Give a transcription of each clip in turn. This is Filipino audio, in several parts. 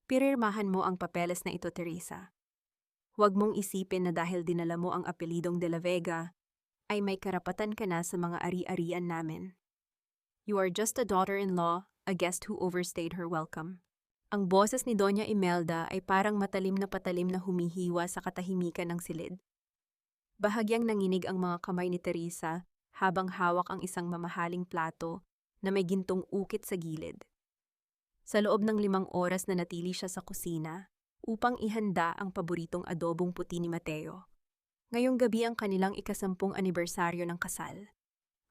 Pirirmahan mo ang papeles na ito, Teresa. Huwag mong isipin na dahil dinala mo ang apelidong De La Vega, ay may karapatan ka na sa mga ari-arian namin. You are just a daughter-in-law, a guest who overstayed her welcome. Ang boses ni Doña Imelda ay parang matalim na patalim na humihiwa sa katahimikan ng silid. Bahagyang nanginig ang mga kamay ni Teresa habang hawak ang isang mamahaling plato na may gintong ukit sa gilid. Sa loob ng 5 oras na natili siya sa kusina upang ihanda ang paboritong adobong puti ni Mateo. Ngayong gabi ang kanilang 10 anibersaryo ng kasal.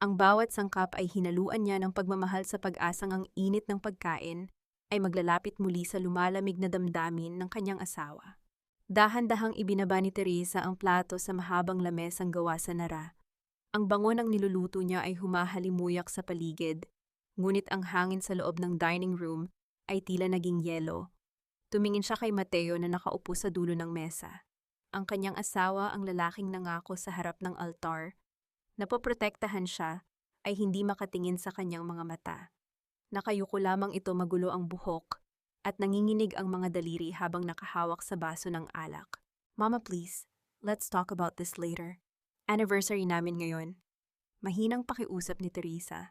Ang bawat sangkap ay hinaluan niya ng pagmamahal sa pag-asang ang init ng pagkain ay maglalapit muli sa lumalamig na damdamin ng kanyang asawa. Dahan-dahang ibinaba ni Teresa ang plato sa mahabang lamesang gawa sa nara. Ang bango ng niluluto niya ay humahalimuyak sa paligid, ngunit ang hangin sa loob ng dining room ay tila naging yelo. Tumingin siya kay Mateo na nakaupo sa dulo ng mesa. Ang kanyang asawa ang lalaking nangako sa harap ng altar. Napoprotektahan siya ay hindi makatingin sa kanyang mga mata. Nakayuko lamang ito magulo ang buhok at nanginginig ang mga daliri habang nakahawak sa baso ng alak. Mama, please, let's talk about this later. Anniversary namin ngayon. Mahinang pakiusap ni Teresa.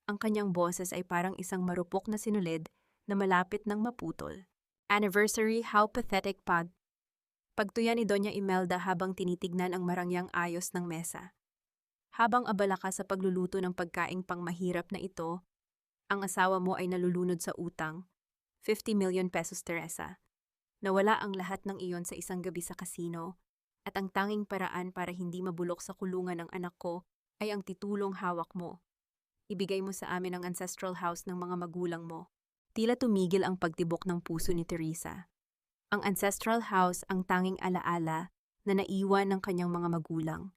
Ang kanyang boses ay parang isang marupok na sinulid na malapit ng maputol. Anniversary, how pathetic pag. Pagtuya ni Doña Imelda habang tinitignan ang marangyang ayos ng mesa. Habang abala ka sa pagluluto ng pagkaing pangmahirap na ito, ang asawa mo ay nalulunod sa utang. 50 million pesos, Teresa. Nawala ang lahat ng iyon sa isang gabi sa kasino, at ang tanging paraan para hindi mabulok sa kulungan ng anak ko ay ang titulong hawak mo. Ibigay mo sa amin ang ancestral house ng mga magulang mo. Tila tumigil ang pagtibok ng puso ni Teresa. Ang ancestral house ang tanging alaala na naiwan ng kanyang mga magulang.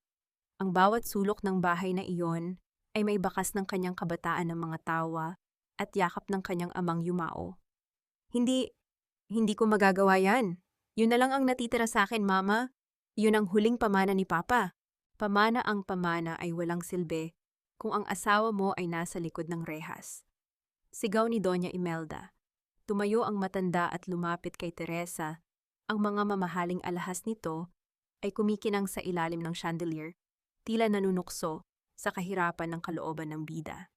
Ang bawat sulok ng bahay na iyon ay may bakas ng kanyang kabataan ng mga tawa at yakap ng kanyang amang yumao. Hindi ko magagawa yan. Yun na lang ang natitira sa akin, Mama. Yun ang huling pamana ni Papa. Pamana ang pamana ay walang silbi kung ang asawa mo ay nasa likod ng rehas. Sigaw ni Doña Imelda. Tumayo ang matanda at lumapit kay Teresa. Ang mga mamahaling alahas nito ay kumikinang sa ilalim ng chandelier, tila nanunukso sa kahirapan ng kalooban ng bida.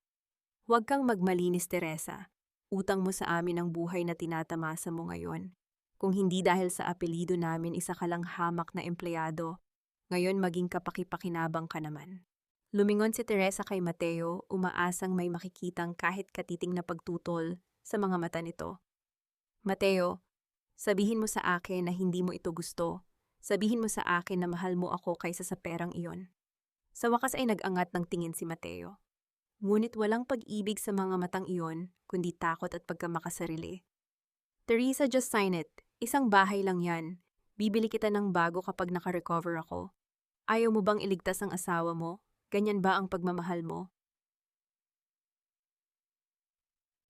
Huwag kang magmalinis, Teresa. Utang mo sa amin ang buhay na tinatamasa mo ngayon. Kung hindi dahil sa apelido namin isa ka lang hamak na empleyado, ngayon maging kapaki-pakinabang ka naman. Lumingon si Teresa kay Mateo, umaasang may makikitang kahit katiting na pagtutol sa mga mata nito. Mateo, sabihin mo sa akin na hindi mo ito gusto. Sabihin mo sa akin na mahal mo ako kaysa sa perang iyon. Sa wakas ay nag-angat ng tingin si Mateo. Ngunit walang pag-ibig sa mga matang iyon, kundi takot at pagkamakasarili. Teresa, just sign it. Isang bahay lang yan. Bibili kita ng bago kapag naka-recover ako. Ayaw mo bang iligtas ang asawa mo? Ganyan ba ang pagmamahal mo?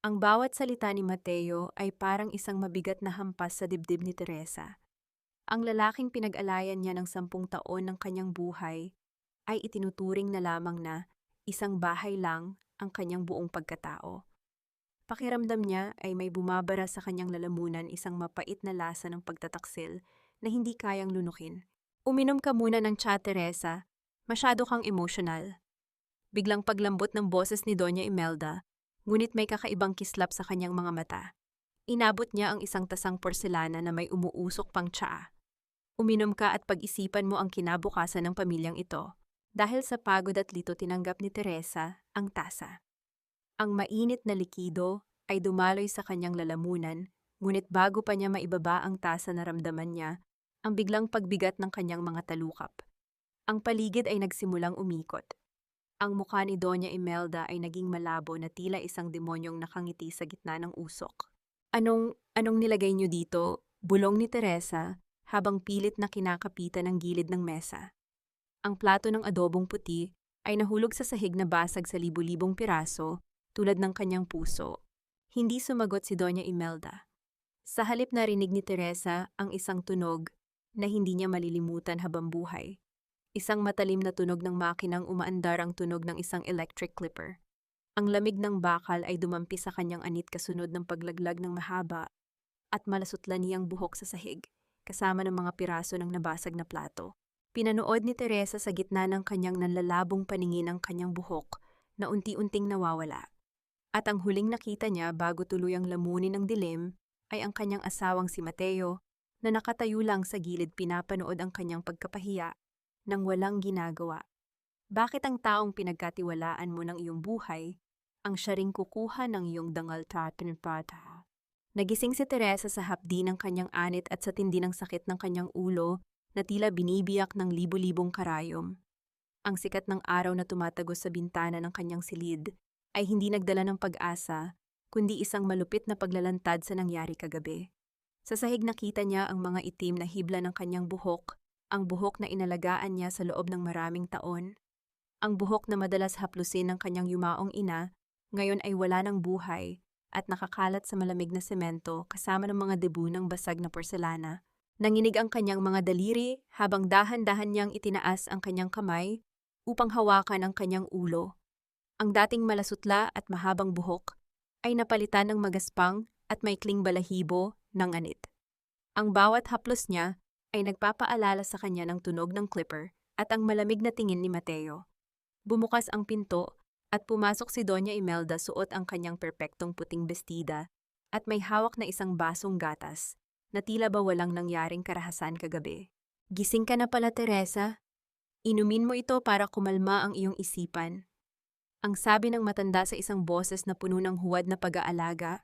Ang bawat salita ni Mateo ay parang isang mabigat na hampas sa dibdib ni Teresa. Ang lalaking pinag-alayan niya ng 10 taon ng kanyang buhay ay itinuturing na lamang na isang bahay lang ang kanyang buong pagkatao. Pakiramdam niya ay may bumabara sa kanyang lalamunan isang mapait na lasa ng pagtataksil na hindi kayang lunukin. Uminom ka muna ng tsa, Teresa. Masyado kang emotional. Biglang paglambot ng boses ni Doña Imelda, ngunit may kakaibang kislap sa kanyang mga mata. Inabot niya ang isang tasang porselana na may umuusok pang tsaa. Uminom ka at pag-isipan mo ang kinabukasan ng pamilyang ito. Dahil sa pagod at lito tinanggap ni Teresa ang tasa. Ang mainit na likido ay dumaloy sa kanyang lalamunan, ngunit bago pa niya maibaba ang tasa naramdaman niya ang biglang pagbigat ng kanyang mga talukap. Ang paligid ay nagsimulang umikot. Ang mukha ni Doña Imelda ay naging malabo na tila isang demonyong nakangiti sa gitna ng usok. Anong nilagay niyo dito? Bulong ni Teresa habang pilit na kinakapitan ang gilid ng mesa. Ang plato ng adobong puti ay nahulog sa sahig na basag sa libu-libong piraso tulad ng kanyang puso. Hindi sumagot si Doña Imelda. Sa halip narinig ni Teresa ang isang tunog na hindi niya malilimutan habang buhay. Isang matalim na tunog ng makinang umaandar ang tunog ng isang electric clipper. Ang lamig ng bakal ay dumampi sa kanyang anit kasunod ng paglaglag ng mahaba at malasutlan niyang buhok sa sahig, kasama ng mga piraso ng nabasag na plato. Pinanood ni Teresa sa gitna ng kanyang nanlalabong paningin ang kanyang buhok na unti-unting nawawala. At ang huling nakita niya bago tuluyang lamunin ng dilim ay ang kanyang asawang si Mateo na nakatayo lang sa gilid pinapanood ang kanyang pagkapahiya nang walang ginagawa. Bakit ang taong pinagkatiwalaan mo ng iyong buhay ang siya ring kukuha ng iyong dangal tatinpata? Nagising si Teresa sa hapdi ng kanyang anit at sa tindi ng sakit ng kanyang ulo na tila binibiyak ng libo-libong karayom. Ang sikat ng araw na tumatagos sa bintana ng kanyang silid ay hindi nagdala ng pag-asa, kundi isang malupit na paglalantad sa nangyari kagabi. Sa sahig nakita niya ang mga itim na hibla ng kanyang buhok, ang buhok na inalagaan niya sa loob ng maraming taon. Ang buhok na madalas haplusin ng kanyang yumaong ina, ngayon ay wala ng buhay at nakakalat sa malamig na semento kasama ng mga debu ng basag na porselana. Nanginig ang kanyang mga daliri habang dahan-dahan niyang itinaas ang kanyang kamay upang hawakan ang kanyang ulo. Ang dating malasutla at mahabang buhok ay napalitan ng magaspang at maikling balahibo ng anit. Ang bawat haplos niya ay nagpapaalala sa kanya ng tunog ng clipper at ang malamig na tingin ni Mateo. Bumukas ang pinto at pumasok si Doña Imelda suot ang kanyang perpektong puting bestida at may hawak na isang basong gatas na tila ba walang nangyaring karahasan kagabi. Gising ka na pala, Teresa. Inumin mo ito para kumalma ang iyong isipan. Ang sabi ng matanda sa isang boses na puno ng huwad na pag-aalaga.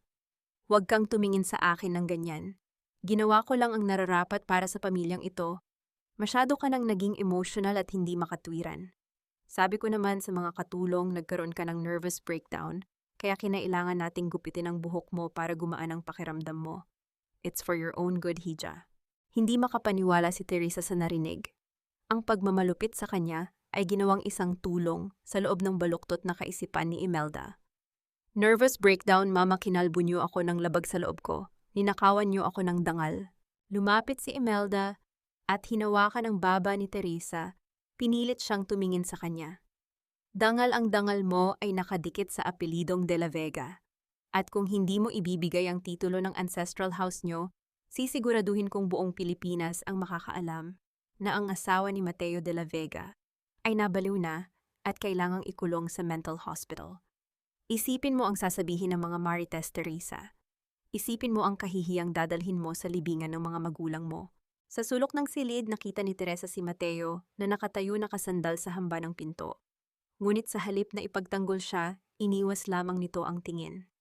Huwag kang tumingin sa akin ng ganyan. Ginawa ko lang ang nararapat para sa pamilyang ito. Masyado ka nang naging emotional at hindi makatwiran. Sabi ko naman sa mga katulong nagkaroon ka ng nervous breakdown, kaya kinailangan nating gupitin ang buhok mo para gumaan ang pakiramdam mo. It's for your own good, Hija. Hindi makapaniwala si Teresa sa narinig. Ang pagmamalupit sa kanya ay ginawang isang tulong sa loob ng baluktot na kaisipan ni Imelda. Nervous breakdown, mama, kinalbo niyo ako ng labag sa loob ko. Ninakawan niyo ako ng dangal. Lumapit si Imelda at hinawakan ang baba ni Teresa. Pinilit siyang tumingin sa kanya. Dangal ang dangal mo ay nakadikit sa apelidong De La Vega. At kung hindi mo ibibigay ang titulo ng ancestral house nyo, sisiguraduhin kong buong Pilipinas ang makakaalam na ang asawa ni Mateo de la Vega ay nabaliw na at kailangang ikulong sa mental hospital. Isipin mo ang sasabihin ng mga Marites, Teresa. Isipin mo ang kahihiyang dadalhin mo sa libingan ng mga magulang mo. Sa sulok ng silid, nakita ni Teresa si Mateo na nakatayo nakasandal sa hamba ng pinto. Ngunit sa halip na ipagtanggol siya, iniwas lamang nito ang tingin.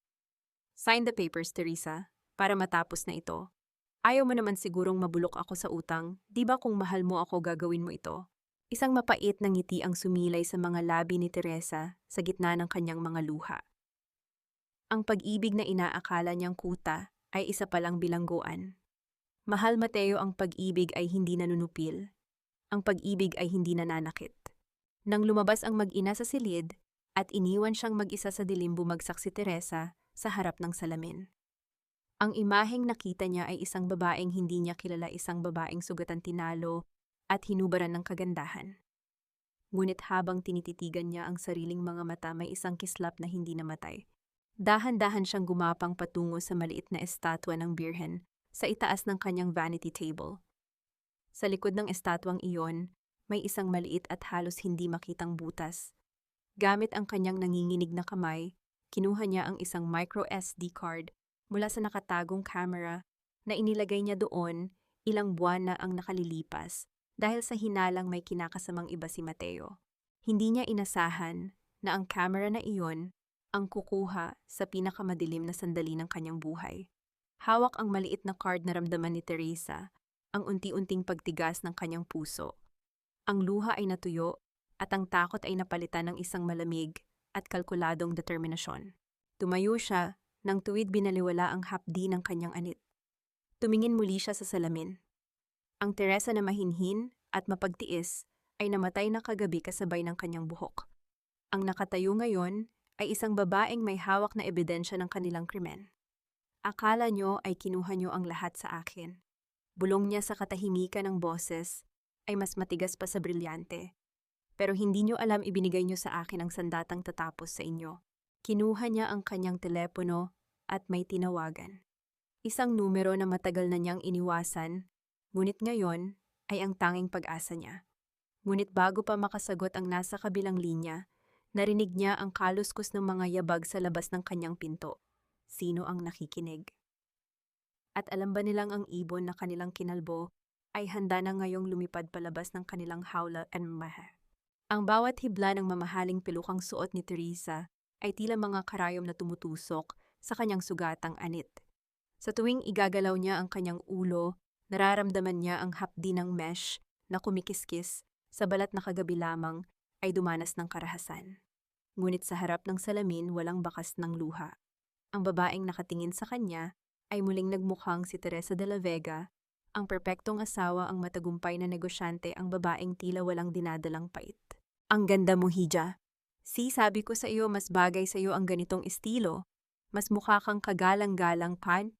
Sign the papers, Teresa, para matapos na ito. Ayaw mo naman sigurong mabulok ako sa utang, di ba kung mahal mo ako gagawin mo ito? Isang mapait na ngiti ang sumilay sa mga labi ni Teresa sa gitna ng kanyang mga luha. Ang pag-ibig na inaakala niyang kuta ay isa palang bilangguan. Mahal, Mateo, ang pag-ibig ay hindi nanunupil. Ang pag-ibig ay hindi nananakit. Nang lumabas ang mag-ina sa silid at iniwan siyang mag-isa sa dilim, bumagsak si Teresa sa harap ng salamin. Ang imaheng nakita niya ay isang babaeng hindi niya kilala, isang babaeng sugatan tinalo at hinubaran ng kagandahan. Ngunit habang tinititigan niya ang sariling mga mata, may isang kislap na hindi namatay. Dahan-dahan siyang gumapang patungo sa maliit na estatwa ng Birhen sa itaas ng kanyang vanity table. Sa likod ng estatwang iyon, may isang maliit at halos hindi makitang butas. Gamit ang kanyang nanginginig na kamay, kinuha niya ang isang micro SD card mula sa nakatagong camera na inilagay niya doon ilang buwan na ang nakalilipas dahil sa hinalang may kinakasamang iba si Mateo. Hindi niya inasahan na ang camera na iyon ang kukuha sa pinakamadilim na sandali ng kanyang buhay. Hawak ang maliit na card, na ramdaman ni Teresa ang unti-unting pagtigas ng kanyang puso. Ang luha ay natuyo at ang takot ay napalitan ng isang malamig at kalkuladong determinasyon. Tumayo siya nang tuwid binaliwala ang hapdi ng kanyang anit. Tumingin muli siya sa salamin. Ang Teresa na mahinhin at mapagtiis ay namatay na kagabi kasabay ng kanyang buhok. Ang nakatayo ngayon ay isang babaeng may hawak na ebidensya ng kanilang krimen. Akala nyo ay kinuha nyo ang lahat sa akin. Bulong niya sa katahimikan ng boses ay mas matigas pa sa brilyante. Pero hindi nyo alam, ibinigay nyo sa akin ang sandatang tatapos sa inyo. Kinuha niya ang kanyang telepono at may tinawagan. Isang numero na matagal na niyang iniwasan, ngunit ngayon ay ang tanging pag-asa niya. Ngunit bago pa makasagot ang nasa kabilang linya, narinig niya ang kaluskos ng mga yabag sa labas ng kanyang pinto. Sino ang nakikinig? At alam ba nilang ang ibon na kanilang kinalbo ay handa na ngayong lumipad palabas ng kanilang hawla and maha? Ang bawat hibla ng mamahaling pilukang suot ni Teresa ay tila mga karayom na tumutusok sa kanyang sugatang anit. Sa tuwing igagalaw niya ang kanyang ulo, nararamdaman niya ang hapdi ng mesh na kumikiskis sa balat na kagabi lamang ay dumanas ng karahasan. Ngunit sa harap ng salamin walang bakas ng luha. Ang babaeng nakatingin sa kanya ay muling nagmukhang si Teresa de la Vega, ang perpektong asawa, ang matagumpay na negosyante, ang babaeng tila walang dinadalang pait. Ang ganda mo, Hija. Sabi ko sa iyo, mas bagay sa iyo ang ganitong estilo. Mas mukha kang kagalang-galang pan.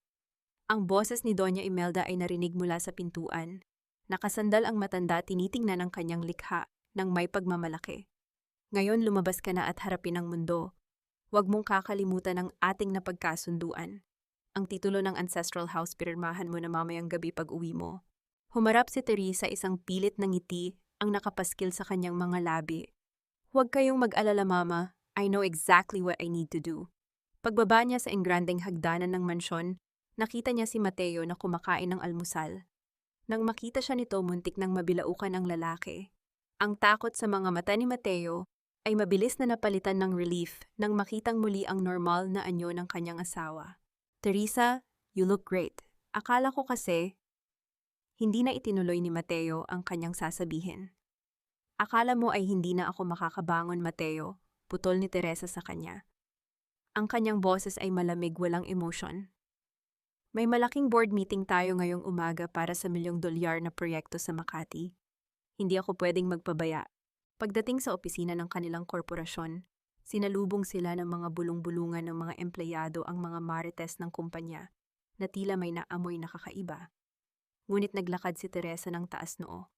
Ang boses ni Doña Imelda ay narinig mula sa pintuan. Nakasandal ang matanda, tinitingnan ang kanyang likha ng may pagmamalaki. Ngayon lumabas ka na at harapin ang mundo. Huwag mong kakalimutan ang ating napagkasunduan. Ang titulo ng ancestral house pirmahan mo na mamayang gabi pag uwi mo. Humarap si Teresa, isang pilit na ngiti ang nakapaskil sa kanyang mga labi. Huwag kayong mag-alala, Mama. I know exactly what I need to do. Pagbaba niya sa engrandeng hagdanan ng mansyon, nakita niya si Mateo na kumakain ng almusal. Nang makita siya nito, muntik nang mabilaukan ang lalaki. Ang takot sa mga mata ni Mateo ay mabilis na napalitan ng relief nang makitang muli ang normal na anyo ng kanyang asawa. Teresa, you look great. Akala ko kasi, hindi na itinuloy ni Mateo ang kanyang sasabihin. Akala mo ay hindi na ako makakabangon, Mateo, putol ni Teresa sa kanya. Ang kanyang boses ay malamig, walang emotion. May malaking board meeting tayo ngayong umaga para sa $1,000,000 na proyekto sa Makati. Hindi ako pwedeng magpabaya. Pagdating sa opisina ng kanilang korporasyon, sinalubong sila ng mga bulong-bulungan ng mga empleyado, ang mga marites ng kumpanya, na tila may naamoy nakakaiba. Ngunit naglakad si Teresa ng taas noo.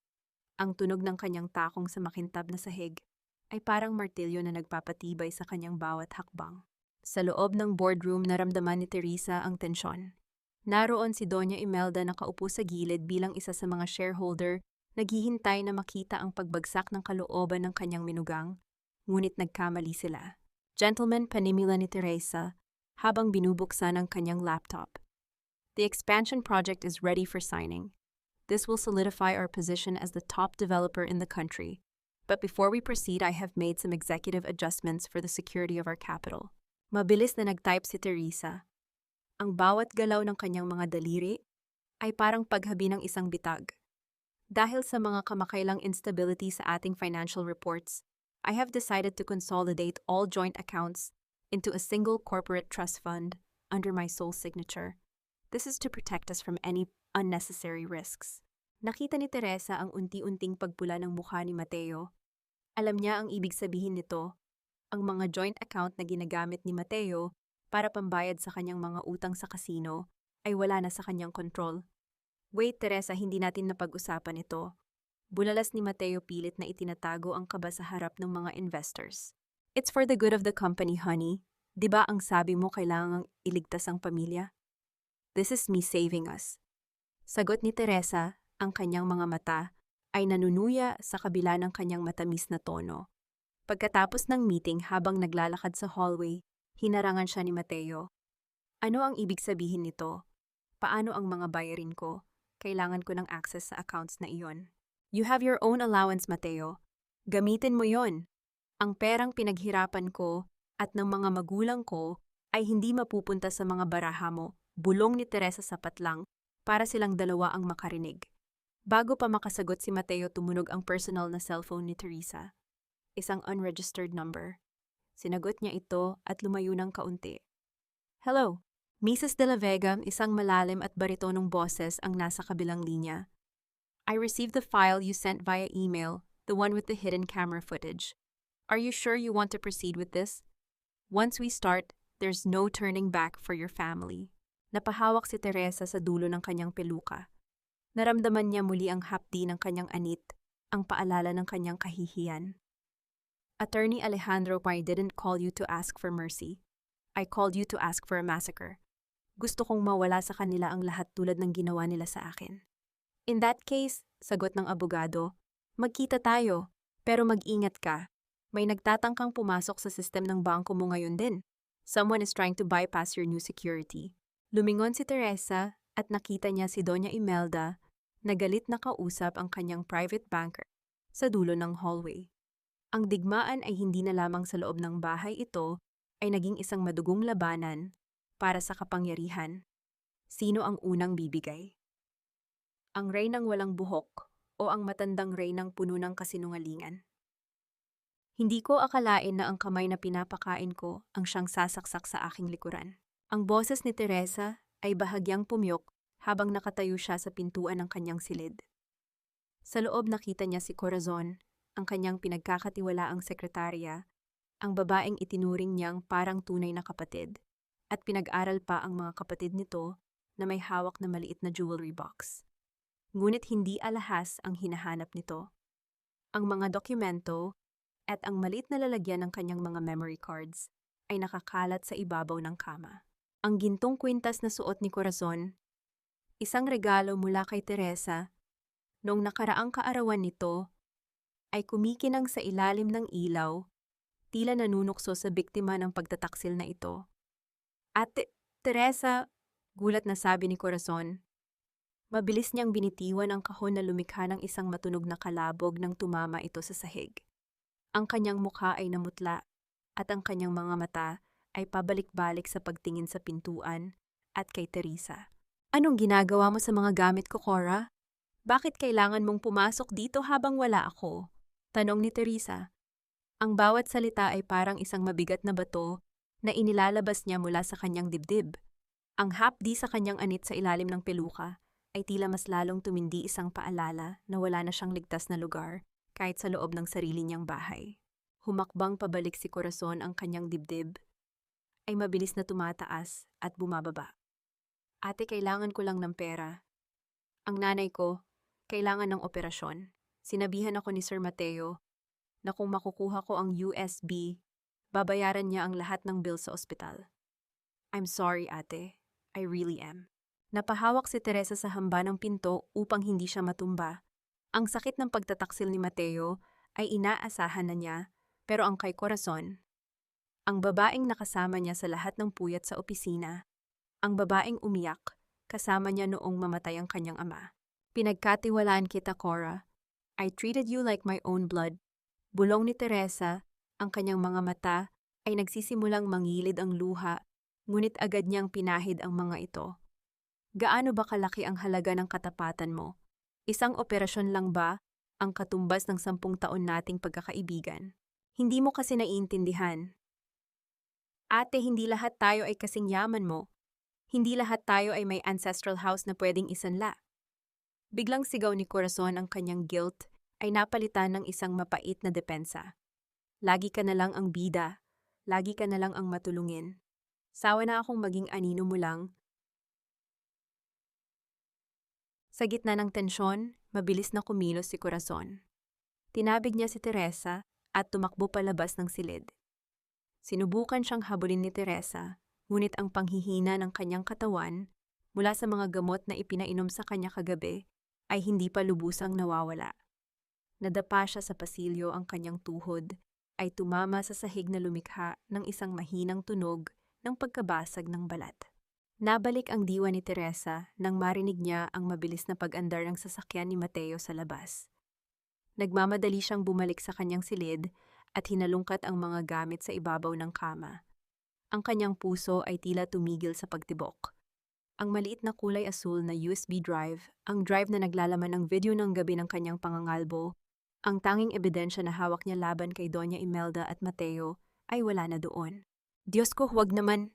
Ang tunog ng kanyang takong sa makintab na sahig ay parang martilyo na nagpapatibay sa kanyang bawat hakbang. Sa loob ng boardroom, naramdaman ni Teresa ang tensyon. Naroon si Doña Imelda nakaupo sa gilid bilang isa sa mga shareholder, naghihintay na makita ang pagbagsak ng kalooban ng kanyang minugang, ngunit nagkamali sila. Gentleman, panimula ni Teresa habang binubuksan ang kanyang laptop. The expansion project is ready for signing. This will solidify our position as the top developer in the country. But before we proceed, I have made some executive adjustments for the security of our capital. Mabilis na nag-type si Teresa. Ang bawat galaw ng kanyang mga daliri ay parang paghabi ng isang bitag. Dahil sa mga kamakailang instability sa ating financial reports, I have decided to consolidate all joint accounts into a single corporate trust fund under my sole signature. This is to protect us from any unnecessary risks. Nakita ni Teresa ang unti-unting pagpula ng mukha ni Mateo. Alam niya ang ibig sabihin nito. Ang mga joint account na ginagamit ni Mateo para pambayad sa kanyang mga utang sa kasino ay wala na sa kanyang kontrol. Wait, Teresa, hindi natin napag-usapan ito. Bulalas ni Mateo, pilit na itinatago ang kaba sa harap ng mga investors. It's for the good of the company, honey. Diba ang sabi mo kailangang iligtas ang pamilya? This is me saving us. Sagot ni Teresa, ang kanyang mga mata ay nanunuya sa kabila ng kanyang matamis na tono. Pagkatapos ng meeting, habang naglalakad sa hallway, hinarangan siya ni Mateo. Ano ang ibig sabihin nito? Paano ang mga bayarin ko? Kailangan ko ng access sa accounts na iyon. You have your own allowance, Mateo. Gamitin mo yon. Ang perang pinaghirapan ko at ng mga magulang ko ay hindi mapupunta sa mga baraha mo. Bulong ni Teresa, sapat lang para silang dalawa ang makarinig. Bago pa makasagot si Mateo, tumunog ang personal na cellphone ni Teresa. Isang unregistered number. Sinagot niya ito at lumayo ng kaunti. Hello, Mrs. De La Vega, isang malalim at baritonong boses ang nasa kabilang linya. I received the file you sent via email, the one with the hidden camera footage. Are you sure you want to proceed with this? Once we start, there's no turning back for your family. Napahawak si Teresa sa dulo ng kanyang peluka. Naramdaman niya muli ang hapdi ng kanyang anit, ang paalala ng kanyang kahihiyan. Attorney Alejandro, I didn't call you to ask for mercy. I called you to ask for a massacre. Gusto kong mawala sa kanila ang lahat tulad ng ginawa nila sa akin. In that case, sagot ng abogado, magkita tayo, pero mag-ingat ka. May nagtatangkang pumasok sa sistem ng bangko mo ngayon din. Someone is trying to bypass your new security. Lumingon si Teresa at nakita niya si Doña Imelda na galit na kausap ang kanyang private banker sa dulo ng hallway. Ang digmaan ay hindi na lamang sa loob ng bahay, ito ay naging isang madugong labanan para sa kapangyarihan. Sino ang unang bibigay? Ang reynang walang buhok o ang matandang reynang puno ng kasinungalingan? Hindi ko akalain na ang kamay na pinapakain ko ang siyang sasaksak sa aking likuran. Ang boses ni Teresa ay bahagyang pumyok habang nakatayo siya sa pintuan ng kanyang silid. Sa loob nakita niya si Corazon, ang kanyang pinagkakatiwalaang sekretarya, ang babaeng itinuring niyang parang tunay na kapatid, at pinag-aral pa ang mga kapatid nito na may hawak na maliit na jewelry box. Ngunit hindi alahas ang hinahanap nito. Ang mga dokumento at ang maliit na lalagyan ng kanyang mga memory cards ay nakakalat sa ibabaw ng kama. Ang gintong kwintas na suot ni Corazon, isang regalo mula kay Teresa, noong nakaraang kaarawan nito, ay kumikinang sa ilalim ng ilaw, tila nanunukso sa biktima ng pagtataksil na ito. Ate, Teresa, gulat na sabi ni Corazon. Mabilis niyang binitiwan ang kahon na lumikha ng isang matunog na kalabog nang tumama ito sa sahig. Ang kanyang mukha ay namutla at ang kanyang mga mata ay pabalik-balik sa pagtingin sa pintuan at kay Teresa. Anong ginagawa mo sa mga gamit ko, Cora? Bakit kailangan mong pumasok dito habang wala ako? Tanong ni Teresa. Ang bawat salita ay parang isang mabigat na bato na inilalabas niya mula sa kanyang dibdib. Ang hapdi sa kanyang anit sa ilalim ng peluka ay tila mas lalong tumindi, isang paalala na wala na siyang ligtas na lugar kahit sa loob ng sarili niyang bahay. Humakbang pabalik si Corazon, ang kanyang dibdib ay mabilis na tumataas at bumababa. Ate, kailangan ko lang ng pera. Ang nanay ko, kailangan ng operasyon. Sinabihan ako ni Sir Mateo na kung makukuha ko ang USB, babayaran niya ang lahat ng bill sa ospital. I'm sorry, ate. I really am. Napahawak si Teresa sa hamba ng pinto upang hindi siya matumba. Ang sakit ng pagtataksil ni Mateo ay inaasahan na niya, pero ang kay Corazon, ang babaeng nakasama niya sa lahat ng puyat sa opisina, ang babaeng umiyak, kasama niya noong mamatay ang kanyang ama. Pinagkatiwalaan kita, Cora. I treated you like my own blood. Bulong ni Teresa, ang kanyang mga mata ay nagsisimulang mangilid ang luha, ngunit agad niyang pinahid ang mga ito. Gaano ba kalaki ang halaga ng katapatan mo? Isang operasyon lang ba ang katumbas ng 10 taon nating pagkakaibigan? Hindi mo kasi naiintindihan. Ate, hindi lahat tayo ay kasing yaman mo. Hindi lahat tayo ay may ancestral house na pwedeng isanla. Biglang sigaw ni Corazon, ang kanyang guilt ay napalitan ng isang mapait na depensa. Lagi ka na lang ang bida. Lagi ka na lang ang matulungin. Sawa na akong maging anino mo lang. Sa gitna ng tensyon, mabilis na kumilos si Corazon. Tinabig niya si Teresa at tumakbo palabas ng silid. Sinubukan siyang habulin ni Teresa, ngunit ang panghihina ng kanyang katawan mula sa mga gamot na ipinainom sa kanya kagabi ay hindi pa lubusang nawawala. Nadapa siya sa pasilyo, ang kanyang tuhod ay tumama sa sahig na lumikha ng isang mahinang tunog ng pagkabasag ng balat. Nabalik ang diwa ni Teresa nang marinig niya ang mabilis na pag-andar ng sasakyan ni Mateo sa labas. Nagmamadali siyang bumalik sa kanyang silid at hinalungkat ang mga gamit sa ibabaw ng kama. Ang kanyang puso ay tila tumigil sa pagtibok. Ang maliit na kulay asul na USB drive, ang drive na naglalaman ng video ng gabi ng kanyang pangangalbo, ang tanging ebidensya na hawak niya laban kay Doña Imelda at Mateo, ay wala na doon. Diyos ko, huwag naman!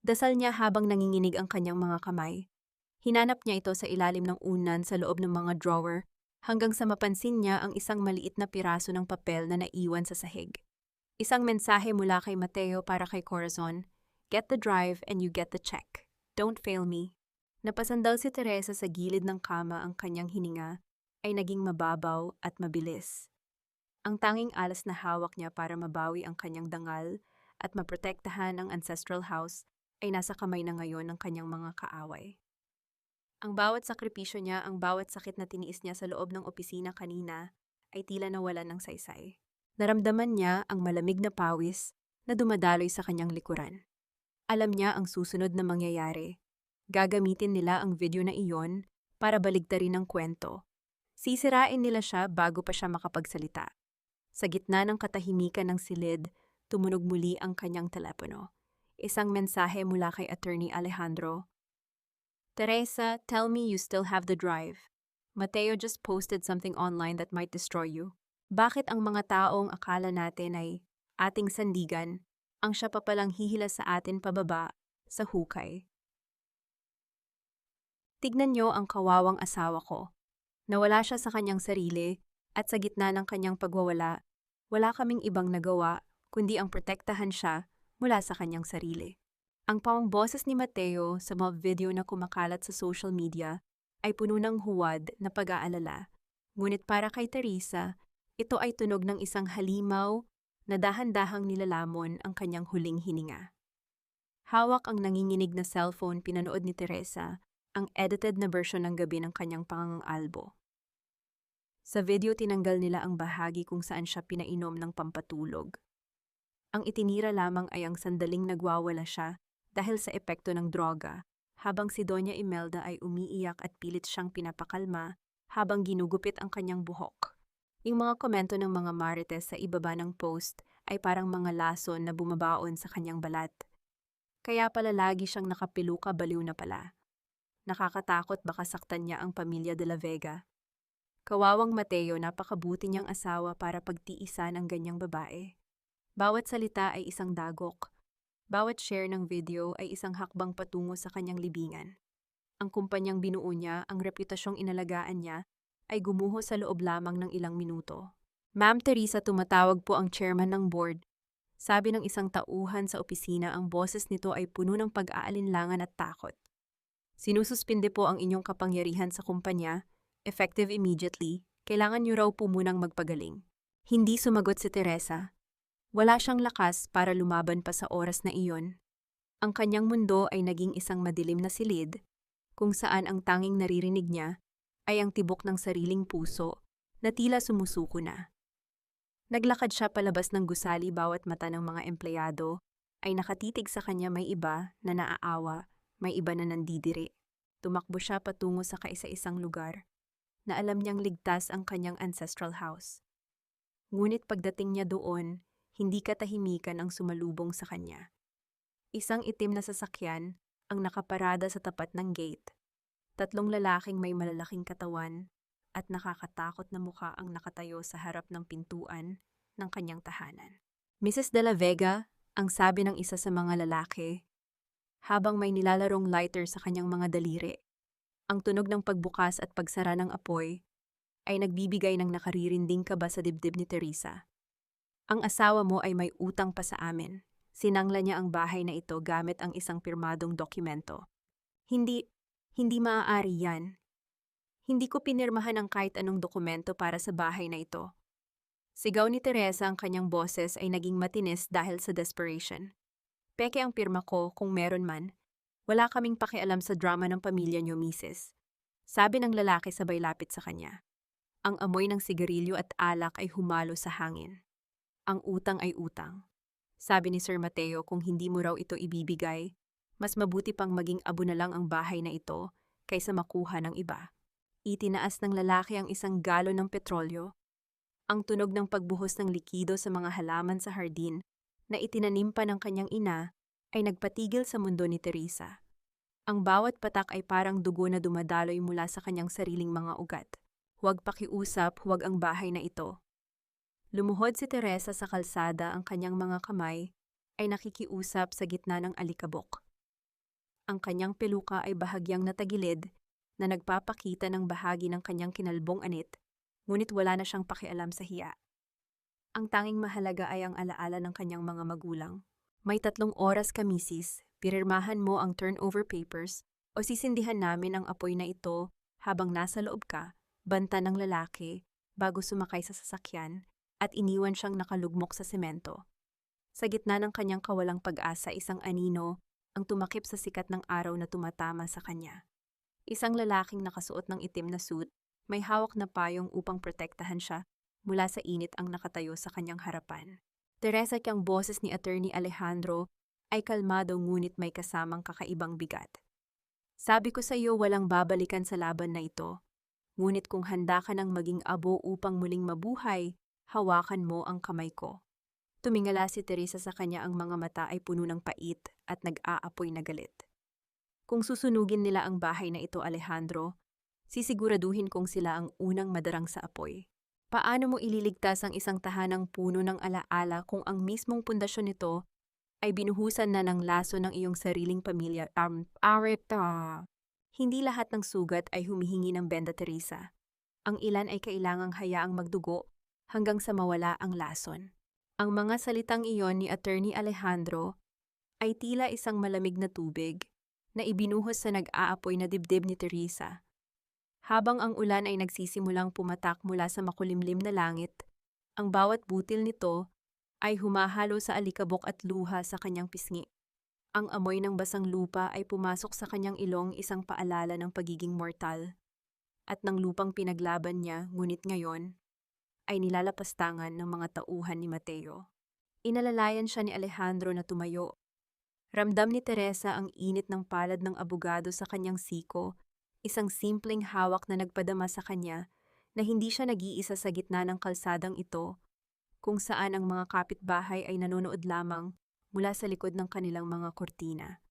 Dasal niya habang nanginginig ang kanyang mga kamay. Hinanap niya ito sa ilalim ng unan, sa loob ng mga drawer, hanggang sa mapansin niya ang isang maliit na piraso ng papel na naiwan sa sahig. Isang mensahe mula kay Mateo para kay Corazon, "Get the drive and you get the check. Don't fail me." Napasandal si Teresa sa gilid ng kama, ang kanyang hininga ay naging mababaw at mabilis. Ang tanging alas na hawak niya para mabawi ang kanyang dangal at maprotektahan ang ancestral house ay nasa kamay na ngayon ng kanyang mga kaaway. Ang bawat sakripisyo niya, ang bawat sakit na tiniis niya sa loob ng opisina kanina ay tila nawalan ng saysay. Naramdaman niya ang malamig na pawis na dumadaloy sa kanyang likuran. Alam niya ang susunod na mangyayari. Gagamitin nila ang video na iyon para baligtarin ang kwento. Sisirain nila siya bago pa siya makapagsalita. Sa gitna ng katahimikan ng silid, tumunog muli ang kanyang telepono. Isang mensahe mula kay Attorney Alejandro. Teresa, tell me you still have the drive. Mateo just posted something online that might destroy you. Bakit ang mga taong akala natin ay ating sandigan, ang siya pa palang hihila sa atin pababa sa hukay? Tignan niyo ang kawawang asawa ko. Nawala siya sa kanyang sarili at sa gitna ng kanyang pagwawala, wala kaming ibang nagawa kundi ang protektahan siya mula sa kanyang sarili. Ang pamang-boses ni Mateo sa mga video na kumakalat sa social media ay puno ng huwad na pag-aalala. Ngunit para kay Teresa, ito ay tunog ng isang halimaw na dahan-dahang nilalamon ang kanyang huling hininga. Hawak ang nanginginig na cellphone, pinanood ni Teresa ang edited na version ng gabi ng kanyang pangangalbo. Sa video, tinanggal nila ang bahagi kung saan siya pinainom ng pampatulog. Ang itinira lamang ay ang sandaling nagwawala siya dahil sa epekto ng droga, habang si Doña Imelda ay umiiyak at pilit siyang pinapakalma habang ginugupit ang kanyang buhok. Yung mga komento ng mga marites sa ibaba ng post ay parang mga lason na bumabaon sa kanyang balat. Kaya pala lagi siyang nakapiluka, baliw na pala. Nakakatakot, baka saktan niya ang pamilya de la Vega. Kawawang Mateo, napakabuti niyang asawa para pagtiisan ang ganyang babae. Bawat salita ay isang dagok. Bawat share ng video ay isang hakbang patungo sa kanyang libingan. Ang kumpanyang binuo niya, ang reputasyong inalagaan niya, ay gumuho sa loob lamang ng ilang minuto. Ma'am Teresa, tumatawag po ang chairman ng board. Sabi ng isang tauhan sa opisina, ang boses nito ay puno ng pag-aalinlangan at takot. Sinususpinde po ang inyong kapangyarihan sa kumpanya, effective immediately, kailangan niyo raw po munang magpagaling. Hindi sumagot si Teresa. Wala siyang lakas para lumaban pa sa oras na iyon. Ang kanyang mundo ay naging isang madilim na silid, kung saan ang tanging naririnig niya ay ang tibok ng sariling puso na tila sumusuko na. Naglakad siya palabas ng gusali, bawat mata ng mga empleyado ay nakatitig sa kanya, may iba na naaawa, may iba na nandidiri. Tumakbo siya patungo sa kaisa-isang lugar na alam niyang ligtas ang kanyang ancestral house. Ngunit pagdating niya doon, hindi katahimikan ang sumalubong sa kanya. Isang itim na sasakyan ang nakaparada sa tapat ng gate. 3 lalaking may malalaking katawan at nakakatakot na mukha ang nakatayo sa harap ng pintuan ng kanyang tahanan. Mrs. De La Vega, ang sabi ng isa sa mga lalaki, habang may nilalarong lighter sa kanyang mga daliri. Ang tunog ng pagbukas at pagsara ng apoy ay nagbibigay ng nakaririnding kaba sa dibdib ni Teresa. Ang asawa mo ay may utang pa sa amin. Sinangla niya ang bahay na ito gamit ang isang pirmadong dokumento. Hindi maaari yan. Hindi ko pinirmahan ang kahit anong dokumento para sa bahay na ito. Sigaw ni Teresa, ang kanyang boses ay naging matinis dahil sa desperation. Peke ang pirma ko kung meron man. Wala kaming pakialam sa drama ng pamilya niyo, Mrs. Sabi ng lalaki sabay lapit sa kanya. Ang amoy ng sigarilyo at alak ay humalo sa hangin. Ang utang ay utang. Sabi ni Sir Mateo, kung hindi mo raw ito ibibigay, mas mabuti pang maging abo na lang ang bahay na ito kaysa makuha ng iba. Itinaas ng lalaki ang isang galon ng petrolyo. Ang tunog ng pagbuhos ng likido sa mga halaman sa hardin na itinanim pa ng kanyang ina ay nagpatigil sa mundo ni Teresa. Ang bawat patak ay parang dugo na dumadaloy mula sa kanyang sariling mga ugat. Huwag pakiusap, huwag ang bahay na ito. Lumuhod si Teresa sa kalsada, ang kanyang mga kamay ay nakikiusap sa gitna ng alikabok. Ang kanyang peluka ay bahagyang natagilid na nagpapakita ng bahagi ng kanyang kinalbong anit, ngunit wala na siyang pakialam sa hiya. Ang tanging mahalaga ay ang alaala ng kanyang mga magulang. May 3 oras ka, Mrs. Pirmahan mo ang turnover papers o sisindihan namin ang apoy na ito habang nasa loob ka, banta ng lalaki bago sumakay sa sasakyan at iniwan siyang nakalugmok sa semento. Sa gitna ng kanyang kawalang pag-asa, isang anino ang tumakip sa sikat ng araw na tumatama sa kanya. Isang lalaking nakasuot ng itim na suit, may hawak na payong upang protektahan siya mula sa init ang nakatayo sa kanyang harapan. Teresa, ang boses ni Attorney Alejandro ay kalmado ngunit may kasamang kakaibang bigat. Sabi ko sa iyo walang babalikan sa laban na ito. Ngunit kung handa ka nang maging abo upang muling mabuhay, hawakan mo ang kamay ko. Tumingala si Teresa sa kanya, ang mga mata ay puno ng pait at nag-aapoy na galit. Kung susunugin nila ang bahay na ito, Alejandro, sisiguraduhin kong sila ang unang madarang sa apoy. Paano mo ililigtas ang isang tahanang puno ng alaala kung ang mismong pundasyon nito ay binuhusan na ng laso ng iyong sariling pamilya? Hindi lahat ng sugat ay humihingi ng benda, Teresa. Ang ilan ay kailangang hayaang magdugo hanggang sa mawala ang lason. Ang mga salitang iyon ni Attorney Alejandro ay tila isang malamig na tubig na ibinuhos sa nag-aapoy na dibdib ni Teresa. Habang ang ulan ay nagsisimulang pumatak mula sa makulimlim na langit, ang bawat butil nito ay humahalo sa alikabok at luha sa kanyang pisngi. Ang amoy ng basang lupa ay pumasok sa kanyang ilong, isang paalala ng pagiging mortal. At ng lupang pinaglaban niya, ngunit ngayon, ay nilalapastangan ng mga tauhan ni Mateo. Inalalayan siya ni Alejandro na tumayo. Ramdam ni Teresa ang init ng palad ng abogado sa kanyang siko, isang simpleng hawak na nagpadama sa kanya na hindi siya nag-iisa sa gitna ng kalsadang ito, kung saan ang mga kapitbahay ay nanonood lamang mula sa likod ng kanilang mga kortina.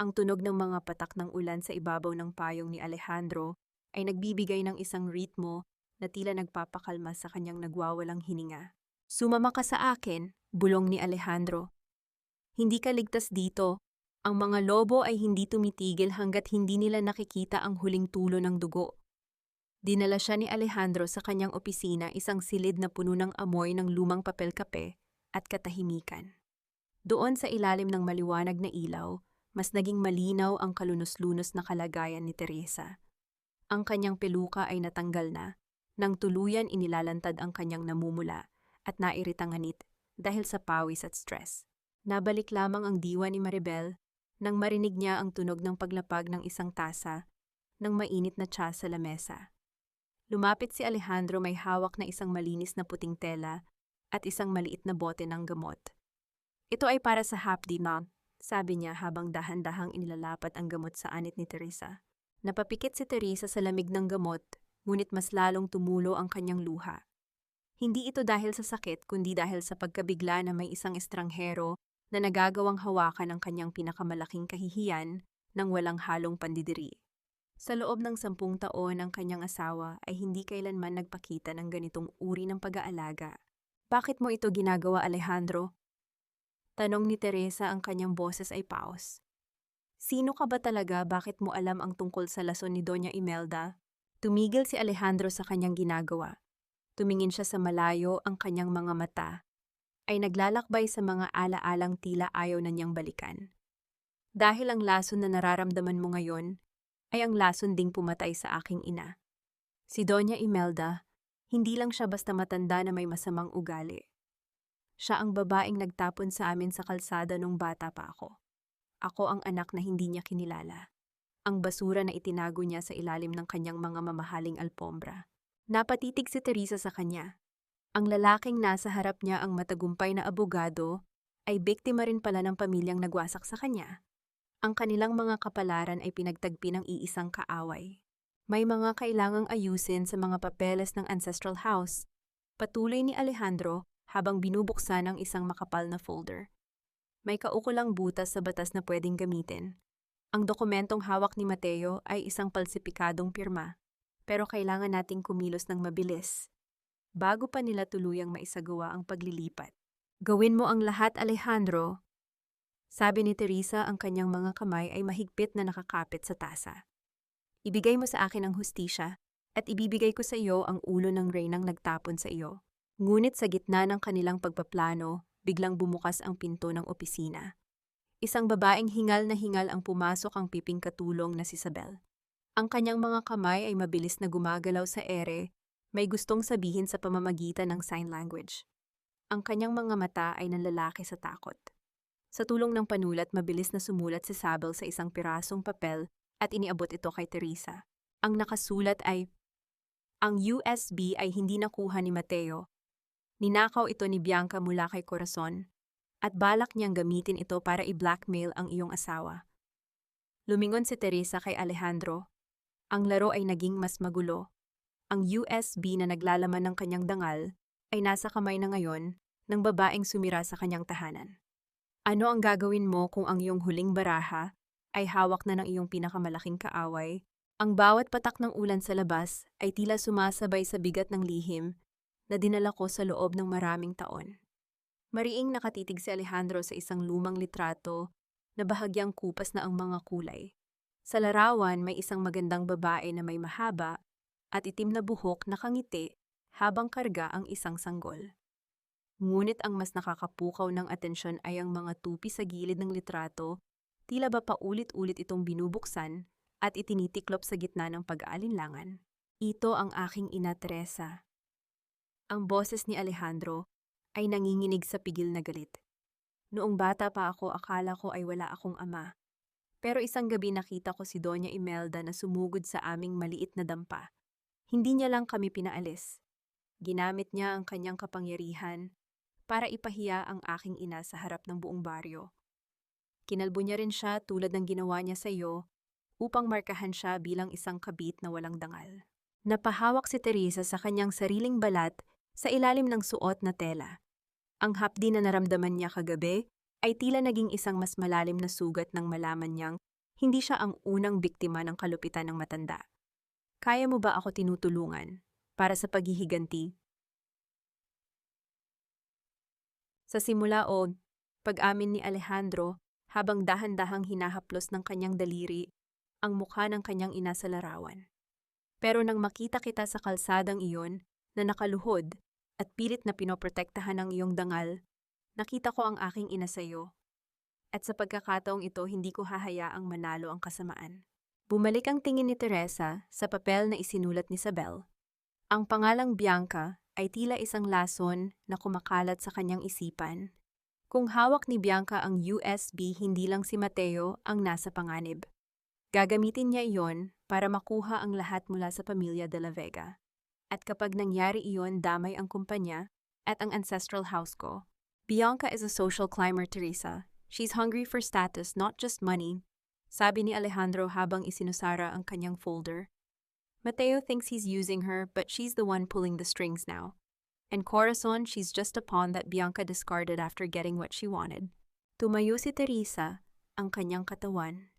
Ang tunog ng mga patak ng ulan sa ibabaw ng payong ni Alejandro ay nagbibigay ng isang ritmo na tila nagpapakalma sa kanyang nagwawalang hininga. Sumama ka sa akin, bulong ni Alejandro. Hindi ka ligtas dito. Ang mga lobo ay hindi tumitigil hanggat hindi nila nakikita ang huling tulo ng dugo. Dinala siya ni Alejandro sa kanyang opisina, isang silid na puno ng amoy ng lumang papel kape at katahimikan. Doon sa ilalim ng maliwanag na ilaw, mas naging malinaw ang kalunos-lunos na kalagayan ni Teresa. Ang kanyang peluka ay natanggal na, nang tuluyan inilalantad ang kanyang namumula at nairitang nganit dahil sa pawis at stress. Nabalik lamang ang diwa ni Maribel nang marinig niya ang tunog ng paglapag ng isang tasa ng mainit na tsa sa lamesa. Lumapit si Alejandro, may hawak na isang malinis na puting tela at isang maliit na bote ng gamot. Ito ay para sa hapdi, ma'am, sabi niya habang dahan-dahang inilalapat ang gamot sa anit ni Teresa. Napapikit si Teresa sa lamig ng gamot, ngunit mas lalong tumulo ang kanyang luha. Hindi ito dahil sa sakit, kundi dahil sa pagkabigla na may isang estranghero na nagagawang hawakan ang kanyang pinakamalaking kahihiyan nang walang halong pandidiri. Sa loob ng 10 taon, ang kanyang asawa ay hindi kailanman nagpakita ng ganitong uri ng pag-aalaga. Bakit mo ito ginagawa, Alejandro? Tanong ni Teresa, ang kanyang boses ay paos. Sino ka ba talaga? Bakit mo alam ang tungkol sa lason ni Doña Imelda? Tumigil si Alejandro sa kanyang ginagawa. Tumingin siya sa malayo, ang kanyang mga mata ay naglalakbay sa mga ala-alang tila ayaw na niyang balikan. Dahil ang lason na nararamdaman mo ngayon ay ang lason ding pumatay sa aking ina. Si Doña Imelda, hindi lang siya basta matanda na may masamang ugali. Siya ang babaeng nagtapon sa amin sa kalsada nung bata pa ako. Ako ang anak na hindi niya kinilala. Ang basura na itinago niya sa ilalim ng kanyang mga mamahaling alpombra. Napatitig si Teresa sa kanya. Ang lalaking nasa harap niya, ang matagumpay na abogado, ay biktima rin pala ng pamilyang nagwasak sa kanya. Ang kanilang mga kapalaran ay pinagtagpi ng iisang kaaway. May mga kailangang ayusin sa mga papeles ng ancestral house. Patuloy ni Alejandro habang binubuksan ang isang makapal na folder. May kaukulang butas sa batas na pwedeng gamitin. Ang dokumentong hawak ni Mateo ay isang palsipikadong pirma, pero kailangan nating kumilos ng mabilis bago pa nila tuluyang maisagawa ang paglilipat. Gawin mo ang lahat, Alejandro. Sabi ni Teresa, ang kanyang mga kamay ay mahigpit na nakakapit sa tasa. Ibigay mo sa akin ang hustisya at ibibigay ko sa iyo ang ulo ng reynang nagtapon sa iyo. Ngunit sa gitna ng kanilang pagpaplano, biglang bumukas ang pinto ng opisina. Isang babaeng hingal na hingal ang pumasok, ang piping katulong na si Isabel. Ang kanyang mga kamay ay mabilis na gumagalaw sa ere, may gustong sabihin sa pamamagitan ng sign language. Ang kanyang mga mata ay nanlalaki sa takot. Sa tulong ng panulat, mabilis na sumulat si Sabel sa isang pirasong papel at iniabot ito kay Teresa. Ang nakasulat ay, "Ang USB ay hindi nakuha ni Mateo. Ninakaw ito ni Bianca mula kay Corazon at balak niyang gamitin ito para i-blackmail ang iyong asawa." Lumingon si Teresa kay Alejandro. Ang laro ay naging mas magulo. Ang USB na naglalaman ng kanyang dangal ay nasa kamay na ngayon ng babaeng sumira sa kanyang tahanan. Ano ang gagawin mo kung ang iyong huling baraha ay hawak na ng iyong pinakamalaking kaaway? Ang bawat patak ng ulan sa labas ay tila sumasabay sa bigat ng lihim na dinala ko sa loob ng maraming taon. Mariing nakatitig si Alejandro sa isang lumang litrato na bahagyang kupas na ang mga kulay. Sa larawan, may isang magandang babae na may mahaba at itim na buhok na nakangiti habang karga ang isang sanggol. Ngunit ang mas nakakapukaw ng atensyon ay ang mga tupi sa gilid ng litrato, tila ba paulit-ulit itong binubuksan at itinitiklop sa gitna ng pag-aalinlangan. "Ito ang aking ina Teresa." Ang boses ni Alejandro ay nanginginig sa pigil na galit. "Noong bata pa ako, akala ko ay wala akong ama. Pero isang gabi nakita ko si Doña Imelda na sumugod sa aming maliit na dampa. Hindi niya lang kami pinaalis. Ginamit niya ang kanyang kapangyarihan para ipahiya ang aking ina sa harap ng buong baryo. Kinalbo niya rin siya tulad ng ginawa niya sa iyo upang markahan siya bilang isang kabit na walang dangal." Napahawak si Teresa sa kanyang sariling balat sa ilalim ng suot na tela. Ang hapdi na naramdaman niya kagabi ay tila naging isang mas malalim na sugat nang malaman niyang hindi siya ang unang biktima ng kalupitan ng matanda. "Kaya mo ba ako tinutulungan para sa paghihiganti?" Sa simula o pag-amin ni Alejandro habang dahan-dahang hinahaplos ng kanyang daliri ang mukha ng kanyang ina sa larawan. Pero nang makita kita sa kalsadang iyon na nakaluhod at pilit na pinoprotektahan ng iyong dangal, nakita ko ang aking ina sa iyo. At sa pagkakataong ito, hindi ko hahayaang manalo ang kasamaan. Bumalik ang tingin ni Teresa sa papel na isinulat ni Sabel. Ang pangalang Bianca ay tila isang lason na kumakalat sa kanyang isipan. Kung hawak ni Bianca ang USB, hindi lang si Mateo ang nasa panganib. Gagamitin niya iyon para makuha ang lahat mula sa pamilya de la Vega. At kapag nangyari iyon, damay ang kumpanya at ang ancestral house ko. "Bianca is a social climber, Teresa. She's hungry for status, not just money," sabi ni Alejandro habang isinusara ang kanyang folder. "Mateo thinks he's using her, but she's the one pulling the strings now. And Corazon, she's just a pawn that Bianca discarded after getting what she wanted." Tumayo si Teresa, ang kanyang katawan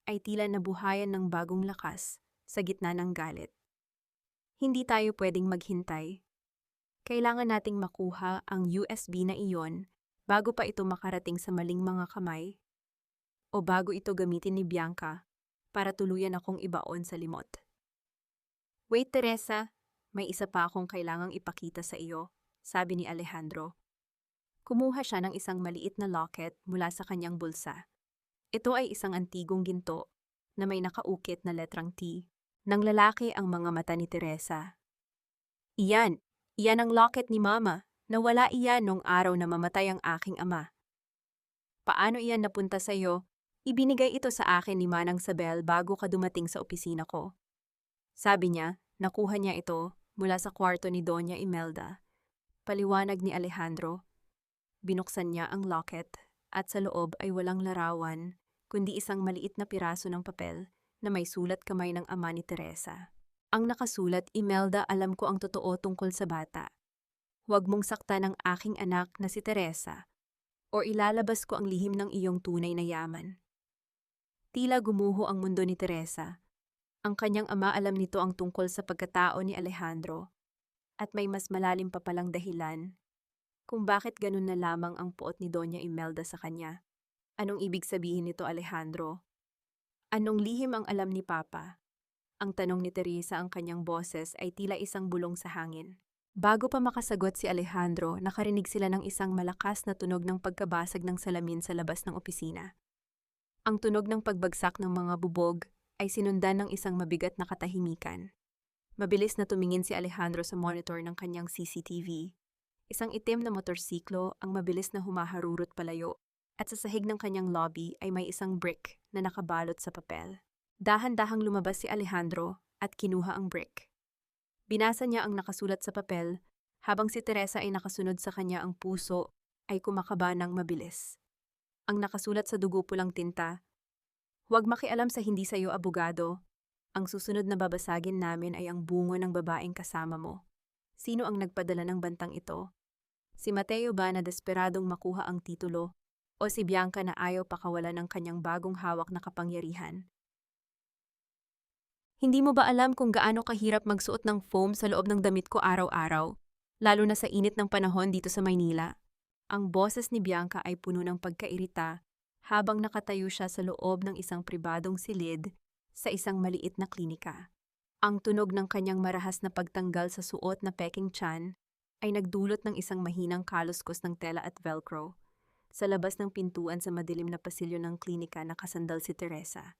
ay tila nabuhayan ng bagong lakas sa gitna ng galit. "Hindi tayo pwedeng maghintay. Kailangan nating makuha ang USB na iyon bago pa ito makarating sa maling mga kamay o bago ito gamitin ni Bianca para tuluyan akong ibaon sa limot." "Wait, Teresa, may isa pa akong kailangang ipakita sa iyo," sabi ni Alejandro. Kumuha siya ng isang maliit na locket mula sa kanyang bulsa. Ito ay isang antigong ginto na may nakaukit na letrang T. Nang lalaki ang mga mata ni Teresa. Iyan ang locket ni Mama. Nawala iyan nung araw na mamatay ang aking ama." "Paano iyan napunta sa iyo?" "Ibinigay ito sa akin ni Manang Sabel bago ka dumating sa opisina ko." Sabi niya, nakuha niya ito mula sa kwarto ni Doña Imelda. Paliwanag ni Alejandro. Binuksan niya ang locket at sa loob ay walang larawan, kundi isang maliit na piraso ng papel na may sulat kamay ng ama ni Teresa. Ang nakasulat, "Imelda, alam ko ang totoo tungkol sa bata. Huwag mong saktan ang aking anak na si Teresa, o ilalabas ko ang lihim ng iyong tunay na yaman." Tila gumuho ang mundo ni Teresa. Ang kanyang ama alam nito ang tungkol sa pagkatao ni Alejandro, at may mas malalim pa palang dahilan kung bakit ganun na lamang ang puot ni Doña Imelda sa kanya. Anong ibig sabihin nito, Alejandro? Anong lihim ang alam ni Papa? Ang tanong ni Teresa, ang kanyang boses ay tila isang bulong sa hangin. Bago pa makasagot si Alejandro, nakarinig sila ng isang malakas na tunog ng pagkabasag ng salamin sa labas ng opisina. Ang tunog ng pagbagsak ng mga bubog ay sinundan ng isang mabigat na katahimikan. Mabilis na tumingin si Alejandro sa monitor ng kanyang CCTV. Isang itim na motorsiklo ang mabilis na humaharurot palayo. At sa sahig ng kanyang lobby ay may isang brick na nakabalot sa papel. Dahan-dahang lumabas si Alejandro at kinuha ang brick. Binasa niya ang nakasulat sa papel, habang si Teresa ay nakasunod sa kanya, ang puso ay kumakaba ng mabilis. Ang nakasulat sa dugo pulang tinta, "Huwag makialam sa hindi sa iyo abogado. Ang susunod na babasagin namin ay ang bungo ng babaeng kasama mo." Sino ang nagpadala ng bantang ito? Si Mateo ba na desperadong makuha ang titulo? O si Bianca na ayaw pakawalan ng kanyang bagong hawak na kapangyarihan? Hindi mo ba alam kung gaano kahirap magsuot ng foam sa loob ng damit ko araw-araw, lalo na sa init ng panahon dito sa Maynila? Ang boses ni Bianca ay puno ng pagkairita habang nakatayo siya sa loob ng isang pribadong silid sa isang maliit na klinika. Ang tunog ng kanyang marahas na pagtanggal sa suot na peking tiyan ay nagdulot ng isang mahinang kaluskos ng tela at velcro. Sa labas ng pintuan sa madilim na pasilyo ng klinika nakasandal si Teresa.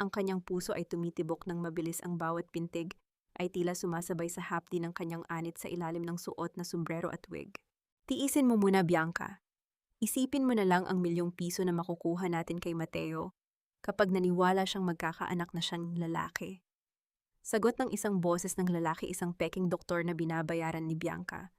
Ang kanyang puso ay tumitibok ng mabilis, ang bawat pintig ay tila sumasabay sa hapdi ng kanyang anit sa ilalim ng suot na sombrero at wig. Tiisin mo muna, Bianca. Isipin mo na lang ang ₱1,000,000 na makukuha natin kay Mateo kapag naniwala siyang magkakaanak na siyang lalaki. Sagot ng isang boses ng lalaki, isang peking doktor na binabayaran ni Bianca.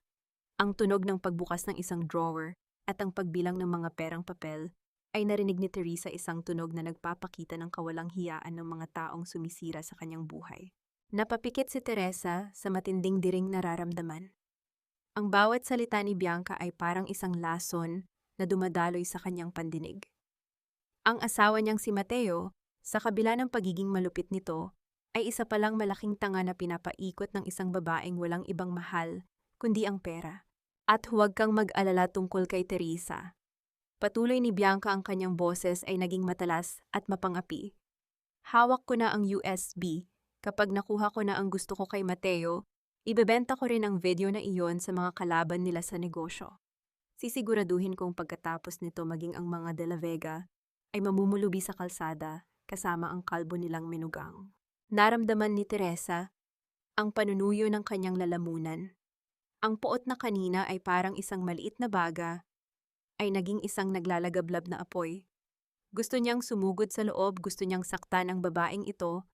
Ang tunog ng pagbukas ng isang drawer at ang pagbilang ng mga perang papel ay narinig ni Teresa, isang tunog na nagpapakita ng kawalang hiyaan ng mga taong sumisira sa kanyang buhay. Napapikit si Teresa sa matinding diring nararamdaman. Ang bawat salita ni Bianca ay parang isang lason na dumadaloy sa kanyang pandinig. Ang asawa niyang si Mateo, sa kabila ng pagiging malupit nito, ay isa palang malaking tanga na pinapaikot ng isang babaeng walang ibang mahal kundi ang pera. At huwag kang mag-alala tungkol kay Teresa. Patuloy ni Bianca, ang kanyang boses ay naging matalas at mapangapi. Hawak ko na ang USB. Kapag nakuha ko na ang gusto ko kay Mateo, ibebenta ko rin ang video na iyon sa mga kalaban nila sa negosyo. Sisiguraduhin kong pagkatapos nito maging ang mga De La Vega ay mamumulubi sa kalsada kasama ang kalbo nilang menugang. Naramdaman ni Teresa ang panunuyo ng kanyang lalamunan. Ang puot na kanina ay parang isang maliit na baga, ay naging isang naglalagablab na apoy. Gusto niyang sumugod sa loob, gusto niyang saktan ang babaeng ito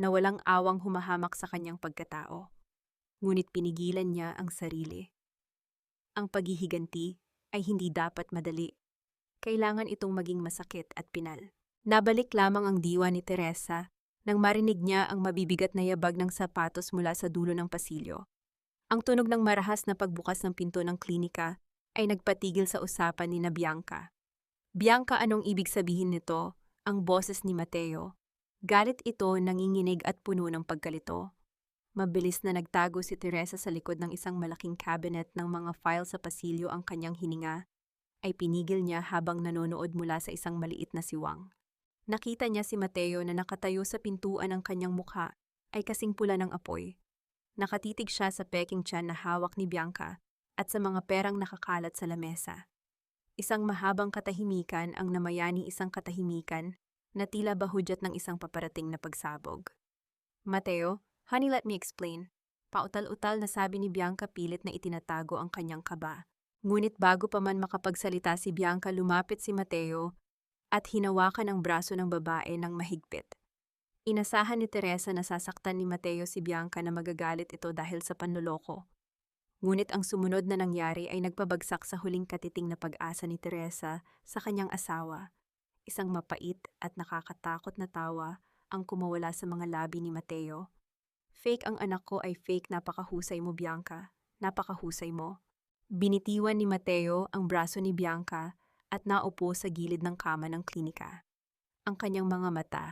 na walang awang humahamak sa kanyang pagkatao. Ngunit pinigilan niya ang sarili. Ang paghihiganti ay hindi dapat madali. Kailangan itong maging masakit at pinal. Nabalik lamang ang diwa ni Teresa nang marinig niya ang mabibigat na yabag ng sapatos mula sa dulo ng pasilyo. Ang tunog ng marahas na pagbukas ng pinto ng klinika ay nagpatigil sa usapan ni na Bianca. "Bianca, anong ibig sabihin nito?" Ang boses ni Mateo. Galit ito, nanginginig at puno ng pagkalito. Mabilis na nagtago si Teresa sa likod ng isang malaking cabinet ng mga file sa pasilyo. Ang kanyang hininga ay pinigil niya habang nanonood mula sa isang maliit na siwang. Nakita niya si Mateo na nakatayo sa pintuan, ang kanyang mukha ay kasing pula ng apoy. Nakatitig siya sa peking tiyan na hawak ni Bianca at sa mga perang nakakalat sa lamesa. Isang mahabang katahimikan ang namayani, isang katahimikan na tila bahudyat ng isang paparating na pagsabog. "Mateo, honey, let me explain." Pautal-utal na sabi ni Bianca, pilit na itinatago ang kanyang kaba. Ngunit bago pa man makapagsalita si Bianca, lumapit si Mateo at hinawakan ang braso ng babae ng mahigpit. Inasahan ni Teresa na sasaktan ni Mateo si Bianca, na magagalit ito dahil sa panloloko. Ngunit ang sumunod na nangyari ay nagpabagsak sa huling katiting na pag-asa ni Teresa sa kanyang asawa. Isang mapait at nakakatakot na tawa ang kumawala sa mga labi ni Mateo. "Fake ang anak ko, ay fake. Napakahusay mo, Bianca. Napakahusay mo." Binitiwan ni Mateo ang braso ni Bianca at naupo sa gilid ng kama ng klinika. Ang kanyang mga mata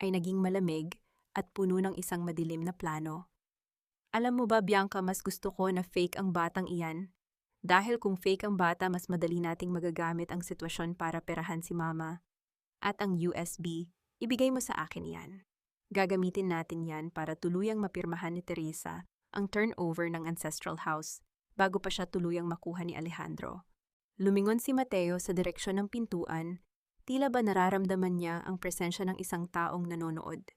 ay naging malamig at puno ng isang madilim na plano. "Alam mo ba, Bianca, mas gusto ko na fake ang batang iyan. Dahil kung fake ang bata, mas madali nating magagamit ang sitwasyon para perahan si Mama. At ang USB, ibigay mo sa akin yan. Gagamitin natin yan para tuluyang mapirmahan ni Teresa ang turnover ng ancestral house bago pa siya tuluyang makuha ni Alejandro." Lumingon si Mateo sa direksyon ng pintuan. Tila ba nararamdaman niya ang presensya ng isang taong nanonood.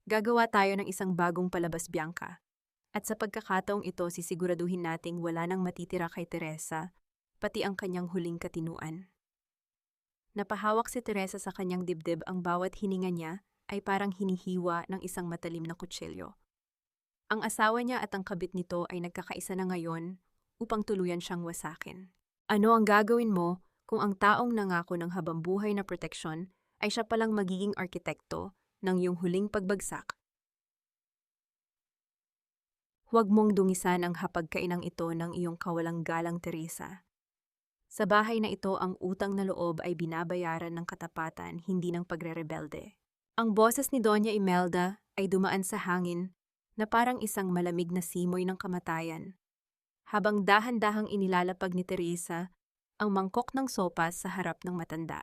"Gagawa tayo ng isang bagong palabas, Bianca. At sa pagkakataong ito, sisiguraduhin nating wala nang matitira kay Teresa, pati ang kanyang huling katinuan." Napahawak si Teresa sa kanyang dibdib, ang bawat hininga niya ay parang hinihiwa ng isang matalim na kutsilyo. Ang asawa niya at ang kabit nito ay nagkakaisa na ngayon upang tuluyan siyang wasakin. Ano ang gagawin mo kung ang taong nangako ng habambuhay na proteksyon ay siya palang magiging arkitekto ng iyong huling pagbagsak? Huwag mong dungisan ang hapagkainang ito ng iyong kawalang galang, Teresa. Sa bahay na ito, ang utang na loob ay binabayaran ng katapatan, hindi ng pagrerebelde. Ang boses ni Doña Imelda ay dumaan sa hangin na parang isang malamig na simoy ng kamatayan, habang dahan-dahang inilalapag ni Teresa ang mangkok ng sopas sa harap ng matanda.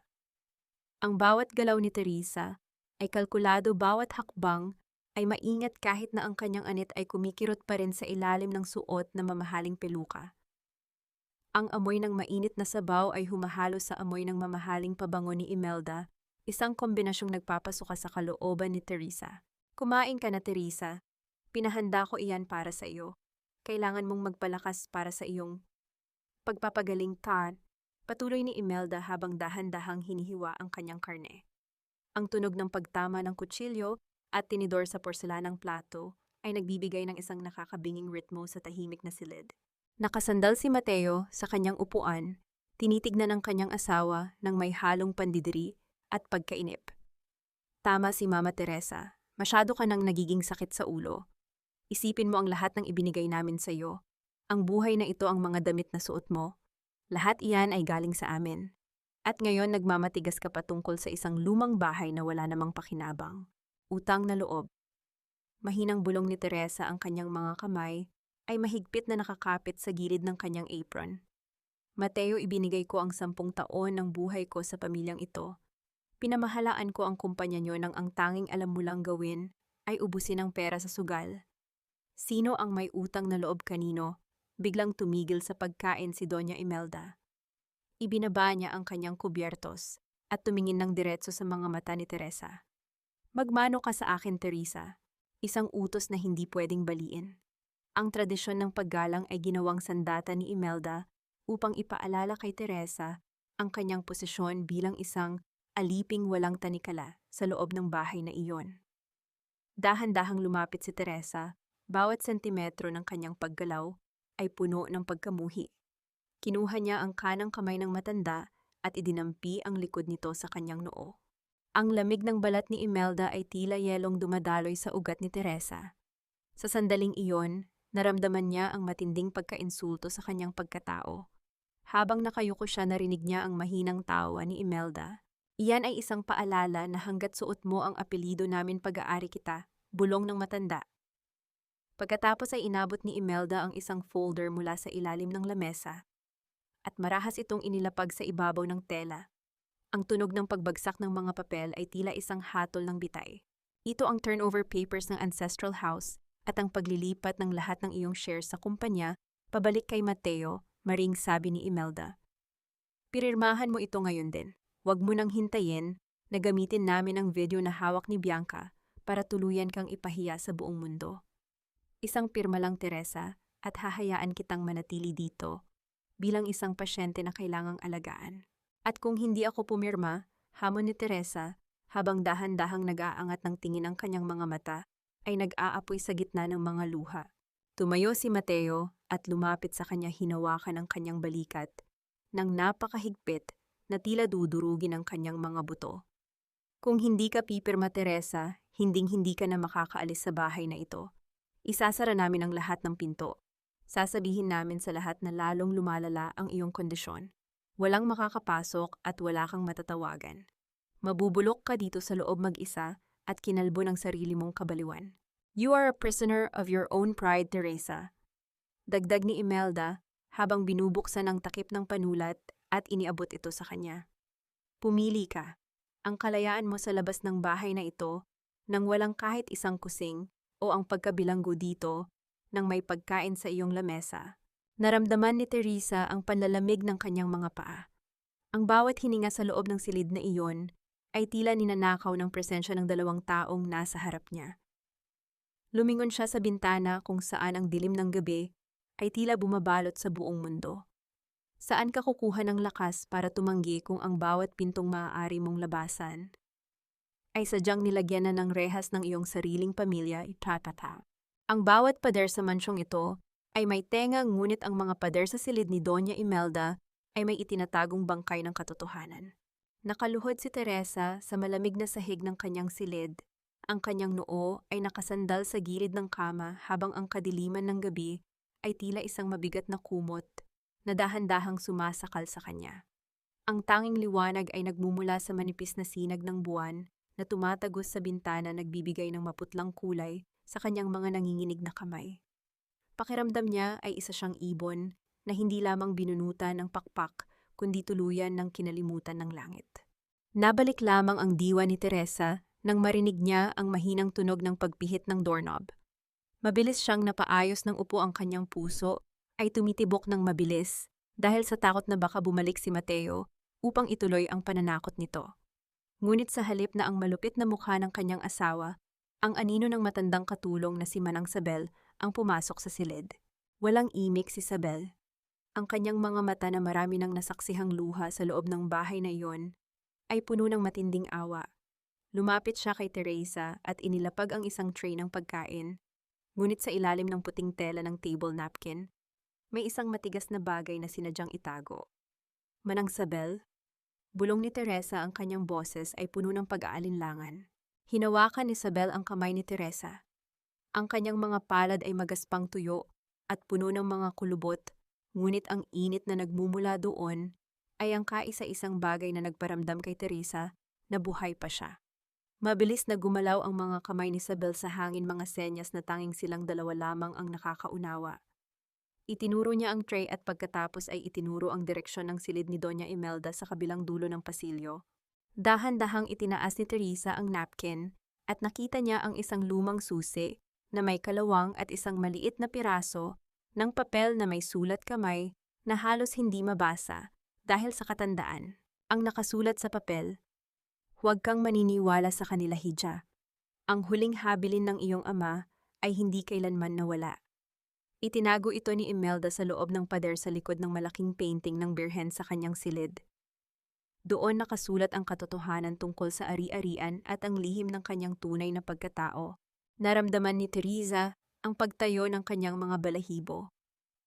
Ang bawat galaw ni Teresa ay kalkulado, bawat hakbang ay maingat kahit na ang kanyang anit ay kumikirot pa rin sa ilalim ng suot na mamahaling peluka. Ang amoy ng mainit na sabaw ay humahalo sa amoy ng mamahaling pabango ni Imelda, isang kombinasyong nagpapasuka sa kalooban ni Teresa. Kumain ka na, Teresa. Pinahanda ko iyan para sa iyo. Kailangan mong magpalakas para sa iyong pagpapagaling ka. Patuloy ni Imelda habang dahan-dahang hinihiwa ang kanyang karne. Ang tunog ng pagtama ng kutsilyo at tinidor sa porselanang plato ay nagbibigay ng isang nakakabinging ritmo sa tahimik na silid. Nakasandal si Mateo sa kanyang upuan, tinitignan ang kanyang asawa ng may halong pandidiri at pagkainip. Tama si Mama Teresa, masyado ka nang nagiging sakit sa ulo. Isipin mo ang lahat ng ibinigay namin sa iyo. Ang buhay na ito, ang mga damit na suot mo. Lahat iyan ay galing sa amin. At ngayon nagmamatigas ka pa tungkol sa isang lumang bahay na wala namang pakinabang. Utang na loob. Mahinang bulong ni Teresa, ang kanyang mga kamay ay mahigpit na nakakapit sa gilid ng kanyang apron. Mateo, ibinigay ko ang 10 taon ng buhay ko sa pamilyang ito. Pinamahalaan ko ang kumpanya nyo nang ang tanging alam mo lang gawin ay ubusin ang pera sa sugal. Sino ang may utang na loob kanino? Biglang tumigil sa pagkain si Doña Imelda. Ibinaba niya ang kanyang kubyertos at tumingin ng diretso sa mga mata ni Teresa. Magmano ka sa akin, Teresa. Isang utos na hindi pwedeng baliin. Ang tradisyon ng paggalang ay ginawang sandata ni Imelda upang ipaalala kay Teresa ang kanyang posisyon bilang isang aliping walang tanikala sa loob ng bahay na iyon. Dahan-dahang lumapit si Teresa, bawat sentimetro ng kanyang paggalaw ay puno ng pagkamuhi. Kinuha niya ang kanang kamay ng matanda at idinampi ang likod nito sa kanyang noo. Ang lamig ng balat ni Imelda ay tila yelong dumadaloy sa ugat ni Teresa. Sa sandaling iyon, naramdaman niya ang matinding pagkainsulto sa kanyang pagkatao. Habang nakayuko siya, narinig niya ang mahinang tawa ni Imelda. Iyan ay isang paalala na hanggat suot mo ang apelido namin, pag-aari kita, bulong ng matanda. Pagkatapos ay inabot ni Imelda ang isang folder mula sa ilalim ng lamesa at marahas itong inilapag sa ibabaw ng tela. Ang tunog ng pagbagsak ng mga papel ay tila isang hatol ng bitay. Ito ang turnover papers ng Ancestral House at ang paglilipat ng lahat ng iyong shares sa kumpanya pabalik kay Mateo, maring sabi ni Imelda. Pirirmahan mo ito ngayon din. Huwag mo nang hintayin na gamitin namin ang video na hawak ni Bianca para tuluyan kang ipahiya sa buong mundo. Isang pirma lang, Teresa, at hahayaan kitang manatili dito bilang isang pasyente na kailangang alagaan. At kung hindi ako pumirma, hamon ni Teresa, habang dahan-dahang nag-aangat ng tingin ang kanyang mga mata, ay nag-aapoy sa gitna ng mga luha. Tumayo si Mateo at lumapit sa kanya, hinawakan ang kanyang balikat nang napakahigpit na tila dudurugin ang kanyang mga buto. Kung hindi ka pipirma, Teresa, hinding-hindi ka na makakaalis sa bahay na ito. Isasara namin ang lahat ng pinto. Sasabihin namin sa lahat na lalong lumalala ang iyong kondisyon. Walang makakapasok at wala kang matatawagan. Mabubulok ka dito sa loob mag-isa at kinalbo ng sarili mong kabaliwan. You are a prisoner of your own pride, Teresa. Dagdag ni Imelda habang binubuksan ang takip ng panulat at iniabot ito sa kanya. Pumili ka. Ang kalayaan mo sa labas ng bahay na ito nang walang kahit isang kusing o ang pagkabilanggo dito nang may pagkain sa iyong lamesa. Naramdaman ni Teresa ang panlalamig ng kanyang mga paa. Ang bawat hininga sa loob ng silid na iyon ay tila ninanakaw ng presensya ng 2 taong nasa harap niya. Lumingon siya sa bintana kung saan ang dilim ng gabi ay tila bumabalot sa buong mundo. Saan ka kukuha ng lakas para tumanggi kung ang bawat pintong maaari mong labasan ay sadyang nilagyan na ng rehas ng iyong sariling pamilya, itatata. Ang bawat pader sa mansyong ito ay may tenga, ngunit ang mga pader sa silid ni Doña Imelda ay may itinatagong bangkay ng katotohanan. Nakaluhod si Teresa sa malamig na sahig ng kanyang silid. Ang kanyang noo ay nakasandal sa gilid ng kama habang ang kadiliman ng gabi ay tila isang mabigat na kumot na dahan-dahang sumasakal sa kanya. Ang tanging liwanag ay nagmumula sa manipis na sinag ng buwan na tumatagos sa bintana, nagbibigay ng maputlang kulay sa kanyang mga nanginginig na kamay. Pakiramdam niya ay isa siyang ibon na hindi lamang binunutan ng pakpak kundi tuluyan ng kinalimutan ng langit. Nabalik lamang ang diwa ni Teresa nang marinig niya ang mahinang tunog ng pagpihit ng doorknob. Mabilis siyang napaayos ng upo, ang kanyang puso ay tumitibok ng mabilis dahil sa takot na baka bumalik si Mateo upang ituloy ang pananakot nito. Ngunit sa halip na ang malupit na mukha ng kanyang asawa, ang anino ng matandang katulong na si Manang Sabel ang pumasok sa silid. Walang imik si Sabel. Ang kanyang mga mata na marami ng nasaksihang luha sa loob ng bahay na iyon ay puno ng matinding awa. Lumapit siya kay Teresa at inilapag ang isang tray ng pagkain, ngunit sa ilalim ng puting tela ng table napkin, may isang matigas na bagay na sinadyang itago. Manang Sabel, bulong ni Teresa, ang kanyang boses ay puno ng pag-aalinlangan. Hinawakan ni Sabel ang kamay ni Teresa. Ang kanyang mga palad ay magaspang tuyo at puno ng mga kulubot, ngunit ang init na nagmumula doon ay ang kaisa-isang bagay na nagparamdam kay Teresa na buhay pa siya. Mabilis na gumalaw ang mga kamay ni Sabel sa hangin, mga senyas na tanging silang dalawa lamang ang nakakaunawa. Itinuro niya ang tray at pagkatapos ay itinuro ang direksyon ng silid ni Doña Imelda sa kabilang dulo ng pasilyo. Dahan-dahang itinaas ni Teresa ang napkin at nakita niya ang isang lumang susi na may kalawang at isang maliit na piraso ng papel na may sulat kamay na halos hindi mabasa dahil sa katandaan. Ang nakasulat sa papel, "Huwag kang maniniwala sa kanila, Hija. Ang huling habilin ng iyong ama ay hindi kailanman nawala." Itinago ito ni Imelda sa loob ng pader sa likod ng malaking painting ng birhen sa kanyang silid. Doon nakasulat ang katotohanan tungkol sa ari-arian at ang lihim ng kanyang tunay na pagkatao. Naramdaman ni Teresa ang pagtayo ng kanyang mga balahibo.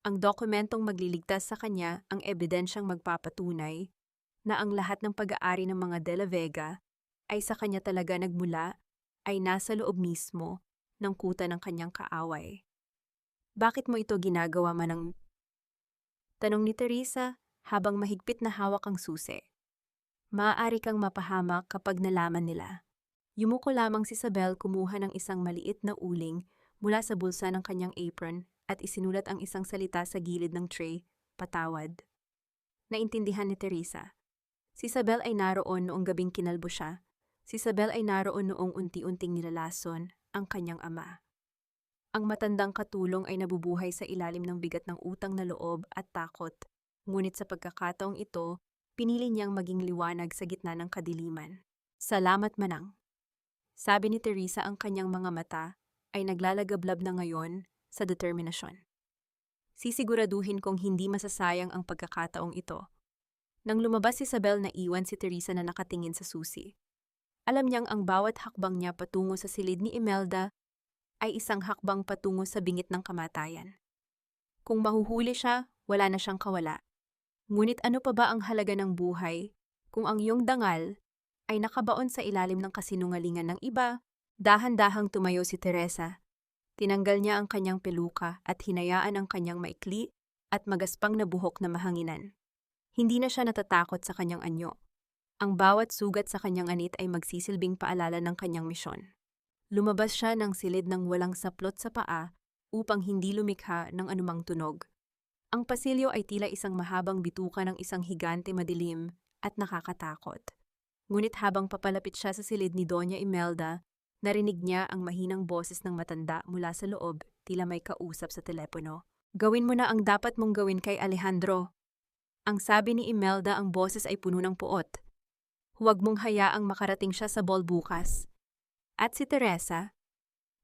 Ang dokumentong magliligtas sa kanya ang ebidensyang magpapatunay na ang lahat ng pag-aari ng mga De La Vega ay sa kanya talaga nagmula, ay nasa loob mismo ng kuta ng kanyang kaaway. "Bakit mo ito ginagawa, Manang?" tanong ni Teresa habang mahigpit na hawak ang susi. "Maaari kang mapahamak kapag nalaman nila." Yumuko lamang si Sabel, kumuha ng isang maliit na uling mula sa bulsa ng kanyang apron at isinulat ang isang salita sa gilid ng tray, "Patawad." Naintindihan ni Teresa. Si Sabel ay naroon noong gabing kinalbo siya. Si Sabel ay naroon noong unti-unting nilalason ang kanyang ama. Ang matandang katulong ay nabubuhay sa ilalim ng bigat ng utang na loob at takot, ngunit sa pagkakataong ito, pinili niyang maging liwanag sa gitna ng kadiliman. "Salamat, Manang." Sabi ni Teresa, ang kanyang mga mata ay naglalagablab na ngayon sa determinasyon. "Sisiguraduhin kong hindi masasayang ang pagkakataong ito." Nang lumabas si Sabel, naiwan si Teresa na nakatingin sa susi. Alam niyang ang bawat hakbang niya patungo sa silid ni Imelda ay isang hakbang patungo sa bingit ng kamatayan. Kung mahuhuli siya, wala na siyang kawala. Ngunit ano pa ba ang halaga ng buhay kung ang iyong dangal ay nakabaon sa ilalim ng kasinungalingan ng iba? Dahan-dahang tumayo si Teresa. Tinanggal niya ang kanyang peluka at hinayaan ang kanyang maikli at magaspang na buhok na mahanginan. Hindi na siya natatakot sa kanyang anyo. Ang bawat sugat sa kanyang anit ay magsisilbing paalala ng kanyang misyon. Lumabas siya ng silid ng walang saplot sa paa upang hindi lumikha ng anumang tunog. Ang pasilyo ay tila isang mahabang bituka ng isang higante, madilim at nakakatakot. Ngunit habang papalapit siya sa silid ni Doña Imelda, narinig niya ang mahinang boses ng matanda mula sa loob, tila may kausap sa telepono. "Gawin mo na ang dapat mong gawin kay Alejandro." Ang sabi ni Imelda, ang boses ay puno ng puot. "Huwag mong hayaang makarating siya sa ball bukas." At si Teresa,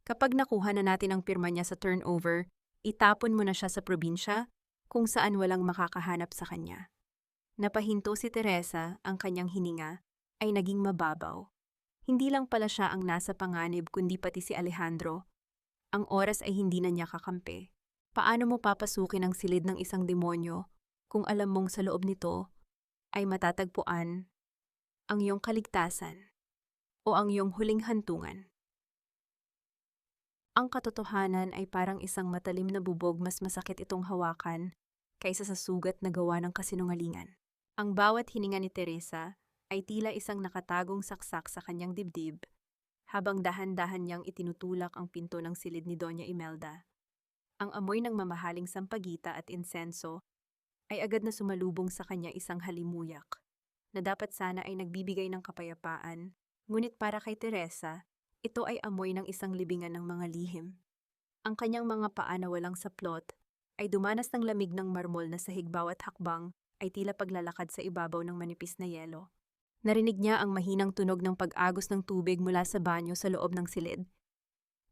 "Kapag nakuha na natin ang pirma niya sa turnover, itapon mo na siya sa probinsya kung saan walang makakahanap sa kanya. Napahinto si Teresa, ang kanyang hininga ay naging mababaw. Hindi lang pala siya ang nasa panganib kundi pati si Alejandro. Ang oras ay hindi na niya kakampi. Paano mo papasukin ang silid ng isang demonyo kung alam mong sa loob nito ay matatagpuan ang iyong kaligtasan o ang iyong huling hantungan? Ang katotohanan ay parang isang matalim na bubog, mas masakit itong hawakan kaysa sa sugat na gawa ng kasinungalingan. Ang bawat hininga ni Teresa ay tila isang nakatagong saksak sa kanyang dibdib habang dahan-dahan niyang itinutulak ang pinto ng silid ni Doña Imelda. Ang amoy ng mamahaling sampagita at insenso ay agad na sumalubong sa kanya, isang halimuyak na dapat sana ay nagbibigay ng kapayapaan, ngunit para kay Teresa, ito ay amoy ng isang libingan ng mga lihim. Ang kanyang mga paa na walang saplot ay dumanas ng lamig ng marmol na sahig, bawat hakbang ay tila paglalakad sa ibabaw ng manipis na yelo. Narinig niya ang mahinang tunog ng pag-agos ng tubig mula sa banyo sa loob ng silid.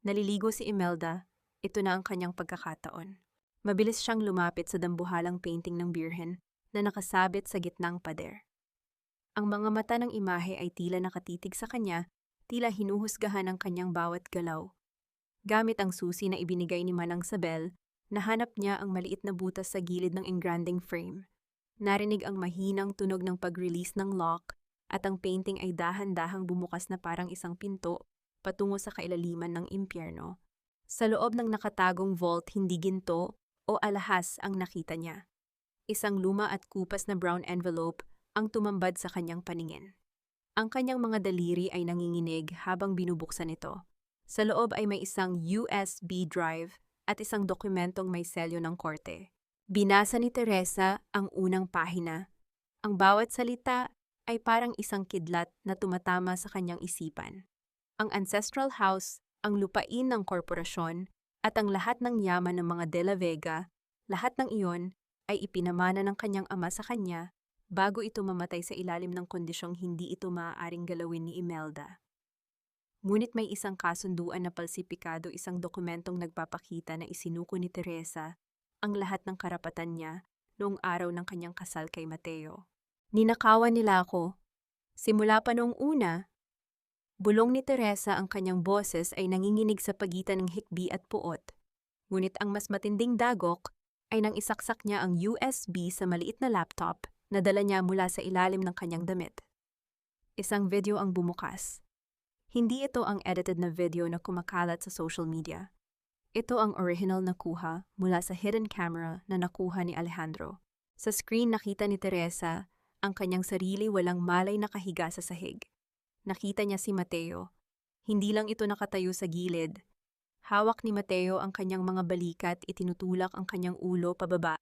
Naliligo si Imelda, ito na ang kanyang pagkakataon. Mabilis siyang lumapit sa dambuhalang painting ng Birhen na nakasabit sa gitnang pader. Ang mga mata ng imahe ay tila nakatitig sa kanya, tila hinuhusgahan ang kanyang bawat galaw. Gamit ang susi na ibinigay ni Manang Sabel, nahanap niya ang maliit na butas sa gilid ng engranding frame. Narinig ang mahinang tunog ng pag-release ng lock at ang painting ay dahan-dahang bumukas na parang isang pinto patungo sa kailaliman ng impyerno. Sa loob ng nakatagong vault, hindi ginto o alahas ang nakita niya. Isang luma at kupas na brown envelope ang tumambad sa kanyang paningin. Ang kanyang mga daliri ay nanginginig habang binubuksan ito. Sa loob ay may isang USB drive at isang dokumentong may selyo ng korte. Binasa ni Teresa ang unang pahina. Ang bawat salita ay parang isang kidlat na tumatama sa kanyang isipan. Ang ancestral house, ang lupain ng korporasyon, at ang lahat ng yaman ng mga De La Vega, lahat ng iyon ay ipinamana ng kanyang ama sa kanya bago ito mamatay sa ilalim ng kondisyong hindi ito maaaring galawin ni Imelda. Ngunit may isang kasunduan na palsipikado, isang dokumentong nagpapakita na isinuko ni Teresa ang lahat ng karapatan niya noong araw ng kanyang kasal kay Mateo. Ninakawan nila ako. Simula pa noong una, bulong ni Teresa, ang kanyang boses ay nanginginig sa pagitan ng hikbi at puot. Ngunit ang mas matinding dagok ay nang isaksak niya ang USB sa maliit na laptop na dala niya mula sa ilalim ng kanyang damit. Isang video ang bumukas. Hindi ito ang edited na video na kumakalat sa social media. Ito ang original na kuha mula sa hidden camera na nakuha ni Alejandro. Sa screen nakita ni Teresa ang kanyang sarili walang malay nakahiga sa sahig. Nakita niya si Mateo. Hindi lang ito nakatayo sa gilid. Hawak ni Mateo ang kanyang mga balikat, itinutulak ang kanyang ulo pababa,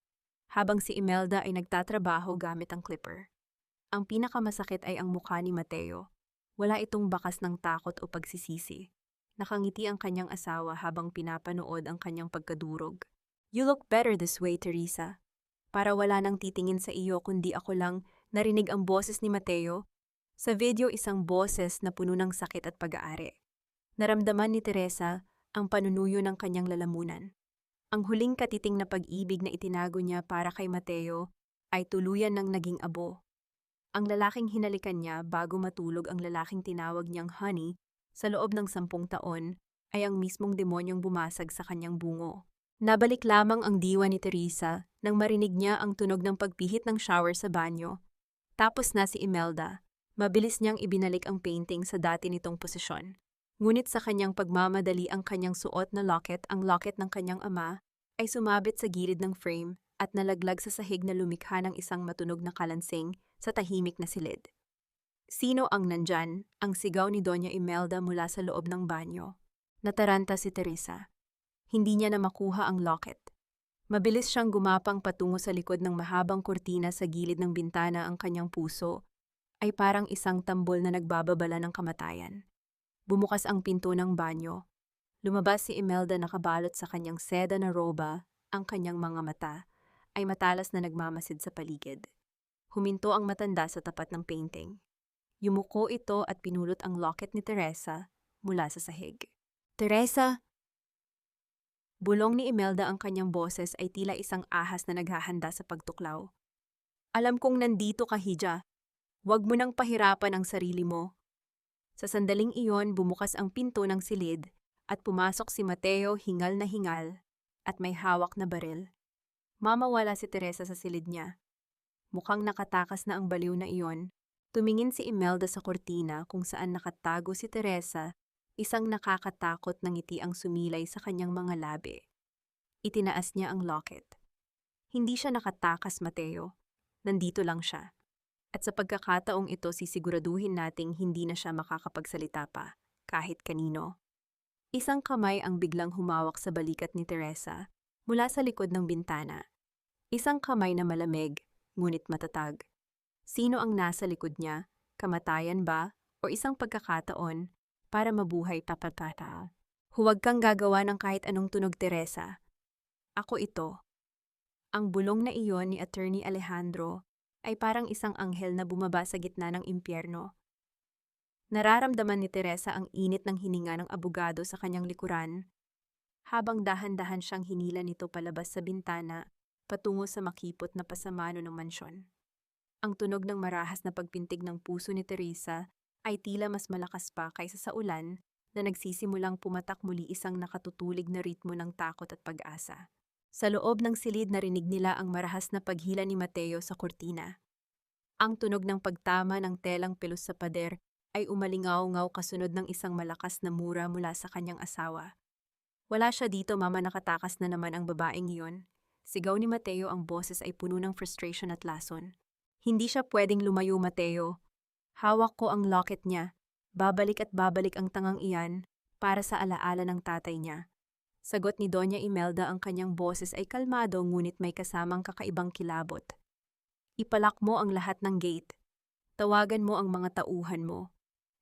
habang si Imelda ay nagtatrabaho gamit ang clipper. Ang pinakamasakit ay ang mukha ni Mateo. Wala itong bakas ng takot o pagsisisi. Nakangiti ang kanyang asawa habang pinapanood ang kanyang pagkadurog. "You look better this way, Teresa." Para wala nang titingin sa iyo kundi ako lang, narinig ang boses ni Mateo. Sa video, isang boses na puno ng sakit at pag-aari. Naramdaman ni Teresa ang panunuyo ng kanyang lalamunan. Ang huling katiting na pag-ibig na itinago niya para kay Mateo ay tuluyan ng naging abo. Ang lalaking hinalikan niya bago matulog, ang lalaking tinawag niyang honey, sa loob ng 10 taon, ay ang mismong demonyong bumasag sa kanyang bungo. Nabalik lamang ang diwa ni Teresa nang marinig niya ang tunog ng pagpihit ng shower sa banyo. Tapos na si Imelda. Mabilis niyang ibinalik ang painting sa dati nitong posisyon. Ngunit sa kanyang pagmamadali, ang kanyang suot na locket, ang locket ng kanyang ama, ay sumabit sa gilid ng frame at nalaglag sa sahig na lumikha ng isang matunog na kalansing sa tahimik na silid. "Sino ang nandyan?" Ang sigaw ni Doña Imelda mula sa loob ng banyo. Nataranta si Teresa. Hindi niya na makuha ang locket. Mabilis siyang gumapang patungo sa likod ng mahabang kurtina sa gilid ng bintana. Ang kanyang puso ay parang isang tambol na nagbababala ng kamatayan. Bumukas ang pinto ng banyo. Lumabas si Imelda, nakabalot sa kanyang seda na roba. Ang kanyang mga mata ay matalas na nagmamasid sa paligid. Huminto ang matanda sa tapat ng painting. Yumuko ito at pinulot ang locket ni Teresa mula sa sahig. "Teresa!" Bulong ni Imelda ang kanyang boses ay tila isang ahas na naghahanda sa pagtuklaw. Alam kong nandito ka, Hija. Huwag mo nang pahirapan ang sarili mo. Sa sandaling iyon, bumukas ang pinto ng silid at pumasok si Mateo hingal na hingal at may hawak na baril. Mamawala si Teresa sa silid niya. Mukhang nakatakas na ang baliw na iyon. Tumingin si Imelda sa kortina kung saan nakatago si Teresa, isang nakakatakot na ngiti ang sumilay sa kanyang mga labi. Itinaas niya ang locket. Hindi siya nakatakas, Mateo. Nandito lang siya. At sa pagkakataong ito sisiguraduhin nating hindi na siya makakapagsalita pa, kahit kanino. Isang kamay ang biglang humawak sa balikat ni Teresa mula sa likod ng bintana. Isang kamay na malamig, ngunit matatag. Sino ang nasa likod niya? Kamatayan ba? O isang pagkakataon para mabuhay papatata? Huwag kang gagawa ng kahit anong tunog, Teresa. Ako ito. Ang bulong na iyon ni Attorney Alejandro ay parang isang anghel na bumaba sa gitna ng impyerno. Nararamdaman ni Teresa ang init ng hininga ng abogado sa kanyang likuran, habang dahan-dahan siyang hinila nito palabas sa bintana patungo sa makipot na pasamano ng mansyon. Ang tunog ng marahas na pagpintig ng puso ni Teresa ay tila mas malakas pa kaysa sa ulan na nagsisimulang pumatak muli, isang nakatutulig na ritmo ng takot at pag-asa. Sa loob ng silid narinig nila ang marahas na paghila ni Mateo sa kortina. Ang tunog ng pagtama ng telang pelos sa pader ay umalingaw-ngaw kasunod ng isang malakas na mura mula sa kanyang asawa. Wala siya dito, mama, nakatakas na naman ang babaeng iyon. Sigaw ni Mateo, ang boses ay puno ng frustration at lason. Hindi siya pwedeng lumayo, Mateo. Hawak ko ang locket niya. Babalik at babalik ang tangang iyan para sa alaala ng tatay niya. Sagot ni Doña Imelda, ang kanyang boses ay kalmado ngunit may kasamang kakaibang kilabot. Ipalak mo ang lahat ng gate. Tawagan mo ang mga tauhan mo.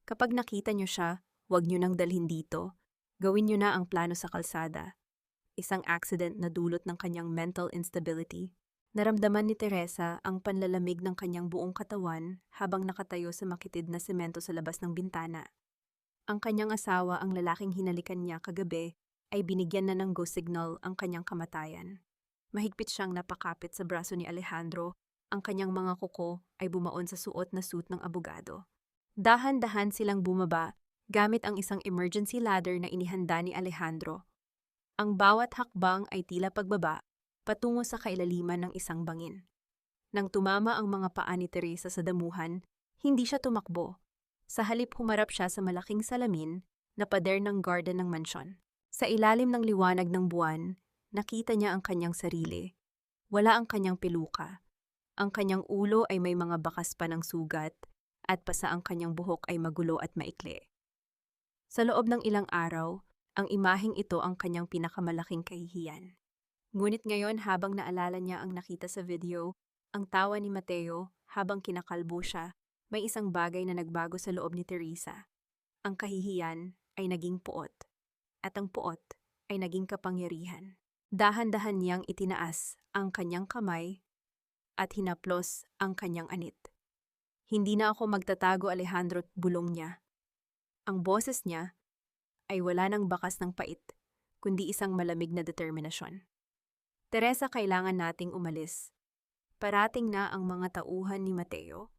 Kapag nakita niyo siya, huwag niyo nang dalhin dito. Gawin niyo na ang plano sa kalsada. Isang accident na dulot ng kanyang mental instability. Naramdaman ni Teresa ang panlalamig ng kanyang buong katawan habang nakatayo sa makitid na semento sa labas ng bintana. Ang kanyang asawa, ang lalaking hinalikan niya kagabi, ay binigyan na ng go signal ang kanyang kamatayan. Mahigpit siyang napakapit sa braso ni Alejandro, ang kanyang mga kuko ay bumaon sa suot na suit ng abogado. Dahan-dahan silang bumaba gamit ang isang emergency ladder na inihanda ni Alejandro. Ang bawat hakbang ay tila pagbaba patungo sa kailaliman ng isang bangin. Nang tumama ang mga paa ni Teresa sa damuhan, hindi siya tumakbo. Sa halip humarap siya sa malaking salamin na pader ng garden ng mansyon. Sa ilalim ng liwanag ng buwan, nakita niya ang kanyang sarili. Wala ang kanyang peluka. Ang kanyang ulo ay may mga bakas pa ng sugat at pasa ang kanyang buhok ay magulo at maikli. Sa loob ng ilang araw, ang imaheng ito ang kanyang pinakamalaking kahihiyan. Ngunit ngayon, habang naalala niya ang nakita sa video, ang tawa ni Mateo habang kinakalbo siya, may isang bagay na nagbago sa loob ni Teresa. Ang kahihiyan ay naging puot. At ang puot ay naging kapangyarihan. Dahan-dahan niyang itinaas ang kanyang kamay at hinaplos ang kanyang anit. Hindi na ako magtatago, Alejandro, bulong niya. Ang boses niya ay wala ng bakas ng pait, kundi isang malamig na determinasyon. Teresa, kailangan nating umalis. Parating na ang mga tauhan ni Mateo.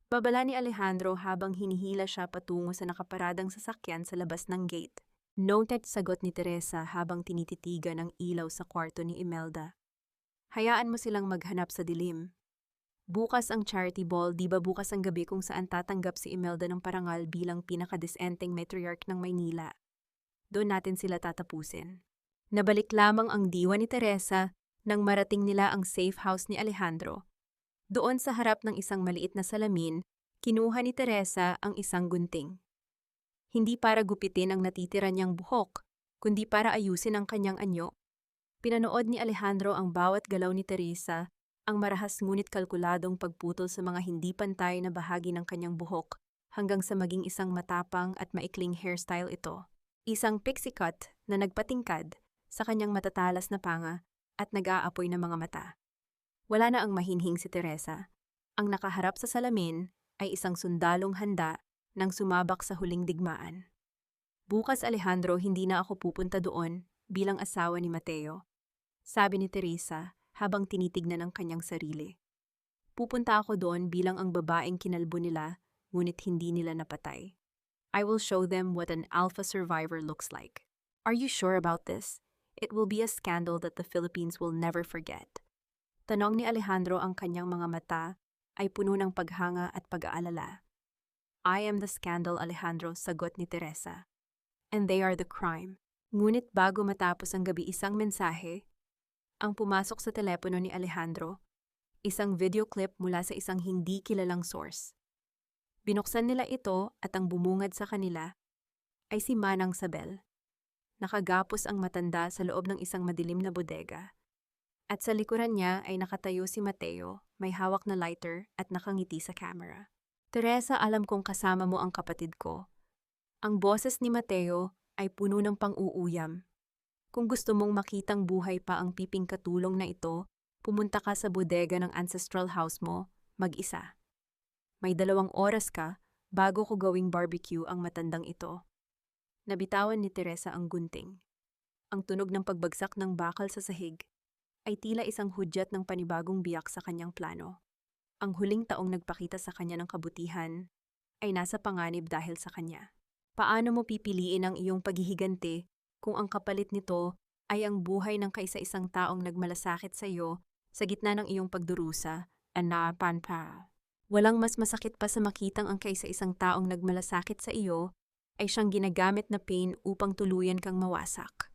Babala ni Alejandro habang hinihila siya patungo sa nakaparadang sasakyan sa labas ng gate. Noted, sagot ni Teresa habang tinititigan ang ilaw sa kwarto ni Imelda. Hayaan mo silang maghanap sa dilim. Bukas ang charity ball, di ba bukas ang gabi kung saan tatanggap si Imelda ng parangal bilang pinakadisenteng matriarch ng Maynila. Doon natin sila tatapusin. Nabalik lamang ang diwa ni Teresa nang marating nila ang safe house ni Alejandro. Doon sa harap ng isang maliit na salamin, kinuha ni Teresa ang isang gunting. Hindi para gupitin ang natitira niyang buhok, kundi para ayusin ang kanyang anyo. Pinanood ni Alejandro ang bawat galaw ni Teresa, ang marahas ngunit kalkuladong pagputol sa mga hindi pantay na bahagi ng kanyang buhok, hanggang sa maging isang matapang at maikling hairstyle ito. Isang pixie cut na nagpatingkad sa kanyang matatalas na panga at nag-aapoy na mga mata. Wala na ang mahinhing si Teresa. Ang nakaharap sa salamin ay isang sundalong handa nang sumabak sa huling digmaan. Bukas, Alejandro, hindi na ako pupunta doon, bilang asawa ni Mateo. Sabi ni Teresa habang tinitignan ang kanyang sarili. Pupunta ako doon bilang ang babaeng kinalbo nila, ngunit hindi nila napatay. I will show them what an alpha survivor looks like. Are you sure about this? It will be a scandal that the Philippines will never forget. Tanong ni Alejandro, ang kanyang mga mata ay puno ng paghanga at pag-aalala. I am the scandal, Alejandro, sagot ni Teresa. And they are the crime. Ngunit bago matapos ang gabi, isang mensahe ang pumasok sa telepono ni Alejandro, isang video clip mula sa isang hindi kilalang source. Binuksan nila ito at ang bumungad sa kanila ay si Manang Sabel. Nakagapos ang matanda sa loob ng isang madilim na bodega. At sa likuran niya ay nakatayo si Mateo, may hawak na lighter at nakangiti sa camera. Teresa, alam kong kasama mo ang kapatid ko. Ang boses ni Mateo ay puno ng pang-uuyam. Kung gusto mong makitang buhay pa ang piping katulong na ito, pumunta ka sa bodega ng ancestral house mo, mag-isa. May 2 oras ka bago ko gawing barbecue ang matandang ito. Nabitawan ni Teresa ang gunting. Ang tunog ng pagbagsak ng bakal sa sahig ay tila isang hudyat ng panibagong biyak sa kanyang plano. Ang huling taong nagpakita sa kanya ng kabutihan ay nasa panganib dahil sa kanya. Paano mo pipiliin ang iyong paghihiganti kung ang kapalit nito ay ang buhay ng kaisa-isang taong nagmalasakit sa iyo sa gitna ng iyong pagdurusa? Anapanpa. Walang mas masakit pa sa makitang ang kaisa-isang taong nagmalasakit sa iyo ay siyang ginagamit na pain upang tuluyan kang mawasak.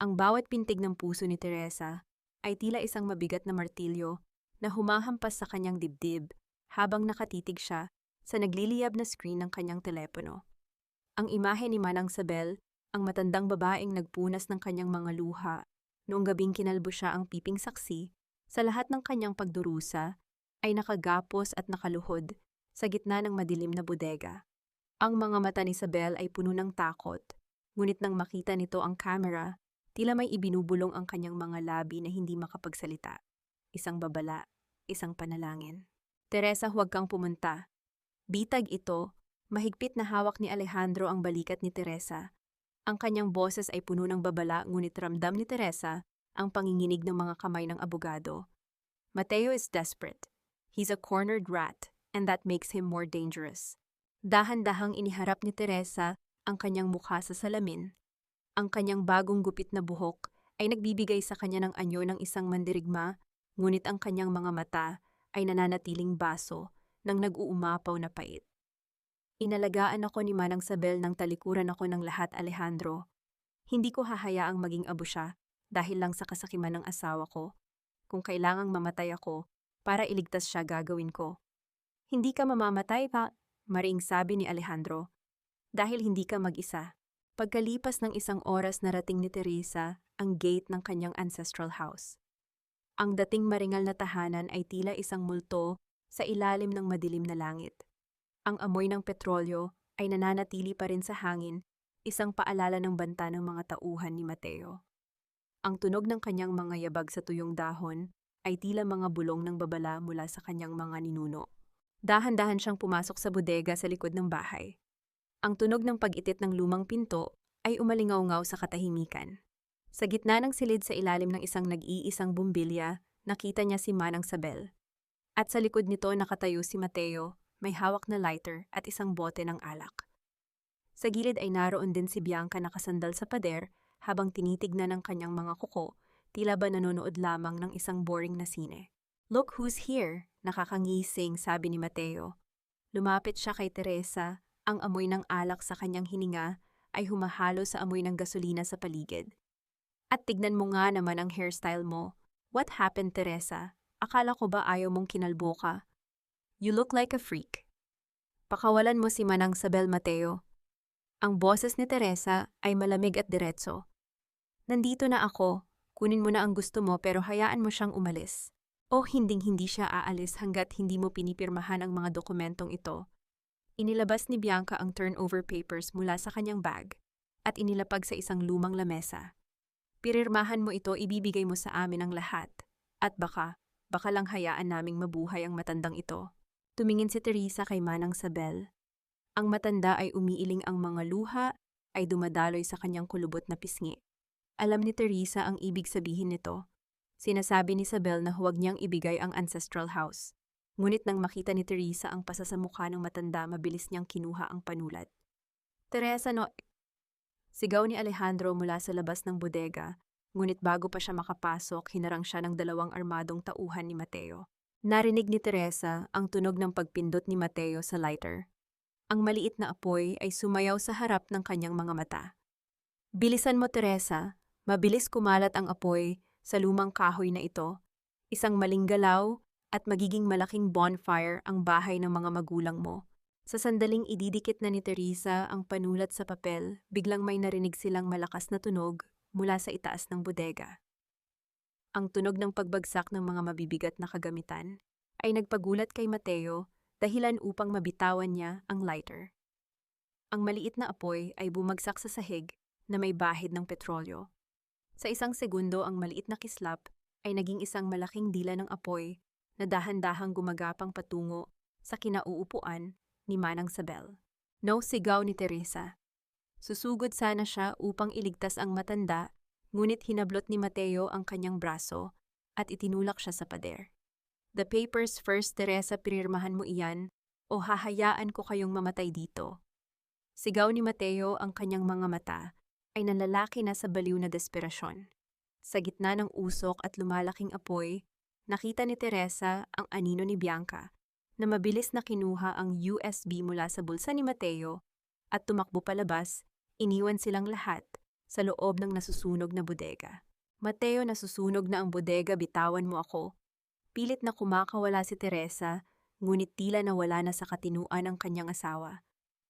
Ang bawat pintig ng puso ni Teresa ay tila isang mabigat na martilyo na humahampas sa kanyang dibdib habang nakatitig siya sa nagliliyab na screen ng kanyang telepono. Ang imahe ni Manang Sabel, ang matandang babaeng nagpunas ng kanyang mga luha noong gabing kinalbo siya ang piping saksi sa lahat ng kanyang pagdurusa, ay nakagapos at nakaluhod sa gitna ng madilim na bodega. Ang mga mata ni Sabel ay puno ng takot, ngunit nang makita nito ang camera, tila may ibinubulong ang kanyang mga labi na hindi makapagsalita. Isang babala, isang panalangin. Teresa, huwag kang pumunta. Bitag ito. Mahigpit na hawak ni Alejandro ang balikat ni Teresa. Ang kanyang boses ay puno ng babala, ngunit ramdam ni Teresa ang panginginig ng mga kamay ng abogado. Mateo is desperate. He's a cornered rat, and that makes him more dangerous. Dahan-dahang iniharap ni Teresa ang kanyang mukha sa salamin. Ang kanyang bagong gupit na buhok ay nagbibigay sa kanya ng anyo ng isang mandirigma, ngunit ang kanyang mga mata ay nananatiling baso ng nag-uumapaw na pait. Inalagaan ako ni Manang Sabel nang talikuran ako ng lahat, Alejandro. Hindi ko hahayaang maging abo siya dahil lang sa kasakiman ng asawa ko. Kung kailangang mamatay ako para iligtas siya, gagawin ko. Hindi ka mamamatay pa, mariing sabi ni Alejandro. Dahil hindi ka mag-isa. Pagkalipas ng 1 oras, narating ni Teresa ang gate ng kanyang ancestral house. Ang dating maringal na tahanan ay tila isang multo sa ilalim ng madilim na langit. Ang amoy ng petrolyo ay nananatili pa rin sa hangin, isang paalala ng banta ng mga tauhan ni Mateo. Ang tunog ng kanyang mga yabag sa tuyong dahon ay tila mga bulong ng babala mula sa kanyang mga ninuno. Dahan-dahan siyang pumasok sa bodega sa likod ng bahay. Ang tunog ng pag-itit ng lumang pinto ay umalingaw-ngaw sa katahimikan. Sa gitna ng silid sa ilalim ng isang nag-iisang bumbilya, nakita niya si Manang Sabel. At sa likod nito nakatayo si Mateo, may hawak na lighter at isang bote ng alak. Sa gilid ay naroon din si Bianca nakasandal sa pader habang tinitignan ng kanyang mga kuko, tila ba nanonood lamang ng isang boring na sine. Look who's here, nakakangising, sabi ni Mateo. Lumapit siya kay Teresa, ang amoy ng alak sa kanyang hininga ay humahalo sa amoy ng gasolina sa paligid. At tignan mo nga naman ang hairstyle mo. What happened, Teresa? Akala ko ba ayaw mong kinalbo ka? You look like a freak. Pakawalan mo si Manang Sabel, Mateo. Ang boses ni Teresa ay malamig at diretso. Nandito na ako, kunin mo na ang gusto mo pero hayaan mo siyang umalis. O hinding-hindi siya aalis hanggat hindi mo pinipirmahan ang mga dokumentong ito. Inilabas ni Bianca ang turnover papers mula sa kanyang bag at inilapag sa isang lumang lamesa. Pirirmahan mo ito, ibibigay mo sa amin ang lahat. At baka lang hayaan naming mabuhay ang matandang ito. Tumingin si Teresa kay Manang Sabel. Ang matanda ay umiiling, ang mga luha ay dumadaloy sa kanyang kulubot na pisngi. Alam ni Teresa ang ibig sabihin nito. Sinasabi ni Isabel na huwag niyang ibigay ang ancestral house. Ngunit nang makita ni Teresa ang pasasamukha ng matanda, mabilis niyang kinuha ang panulat. Teresa, no! Sigaw ni Alejandro mula sa labas ng bodega, ngunit bago pa siya makapasok, hinarang siya ng 2 armadong tauhan ni Mateo. Narinig ni Teresa ang tunog ng pagpindot ni Mateo sa lighter. Ang maliit na apoy ay sumayaw sa harap ng kanyang mga mata. Bilisan mo, Teresa. Mabilis kumalat ang apoy sa lumang kahoy na ito. Isang maling galaw at magiging malaking bonfire ang bahay ng mga magulang mo. Sa sandaling ididikit na ni Teresa ang panulat sa papel, biglang may narinig silang malakas na tunog mula sa itaas ng bodega. Ang tunog ng pagbagsak ng mga mabibigat na kagamitan ay nagpagulat kay Mateo, dahilan upang mabitawan niya ang lighter. Ang maliit na apoy ay bumagsak sa sahig na may bahid ng petrolyo. Sa isang segundo, ang maliit na kislap ay naging isang malaking dila ng apoy na dahan-dahang gumagapang patungo sa kinauupuan ni Manang Isabel. No, sigaw ni Teresa. Susugod sana siya upang iligtas ang matanda, ngunit hinablot ni Mateo ang kanyang braso at itinulak siya sa pader. The papers first, Teresa, pinirmahan mo iyan o hahayaan ko kayong mamatay dito. Sigaw ni Mateo, ang kanyang mga mata ay nanlalaki na sa baliw na desperasyon. Sa gitna ng usok at lumalaking apoy, nakita ni Teresa ang anino ni Bianca na mabilis na kinuha ang USB mula sa bulsa ni Mateo at tumakbo palabas, iniwan silang lahat sa loob ng nasusunog na bodega. Mateo, nasusunog na ang bodega, bitawan mo ako. Pilit na kumakawala si Teresa, ngunit tila nawala na sa katinuan ang kanyang asawa.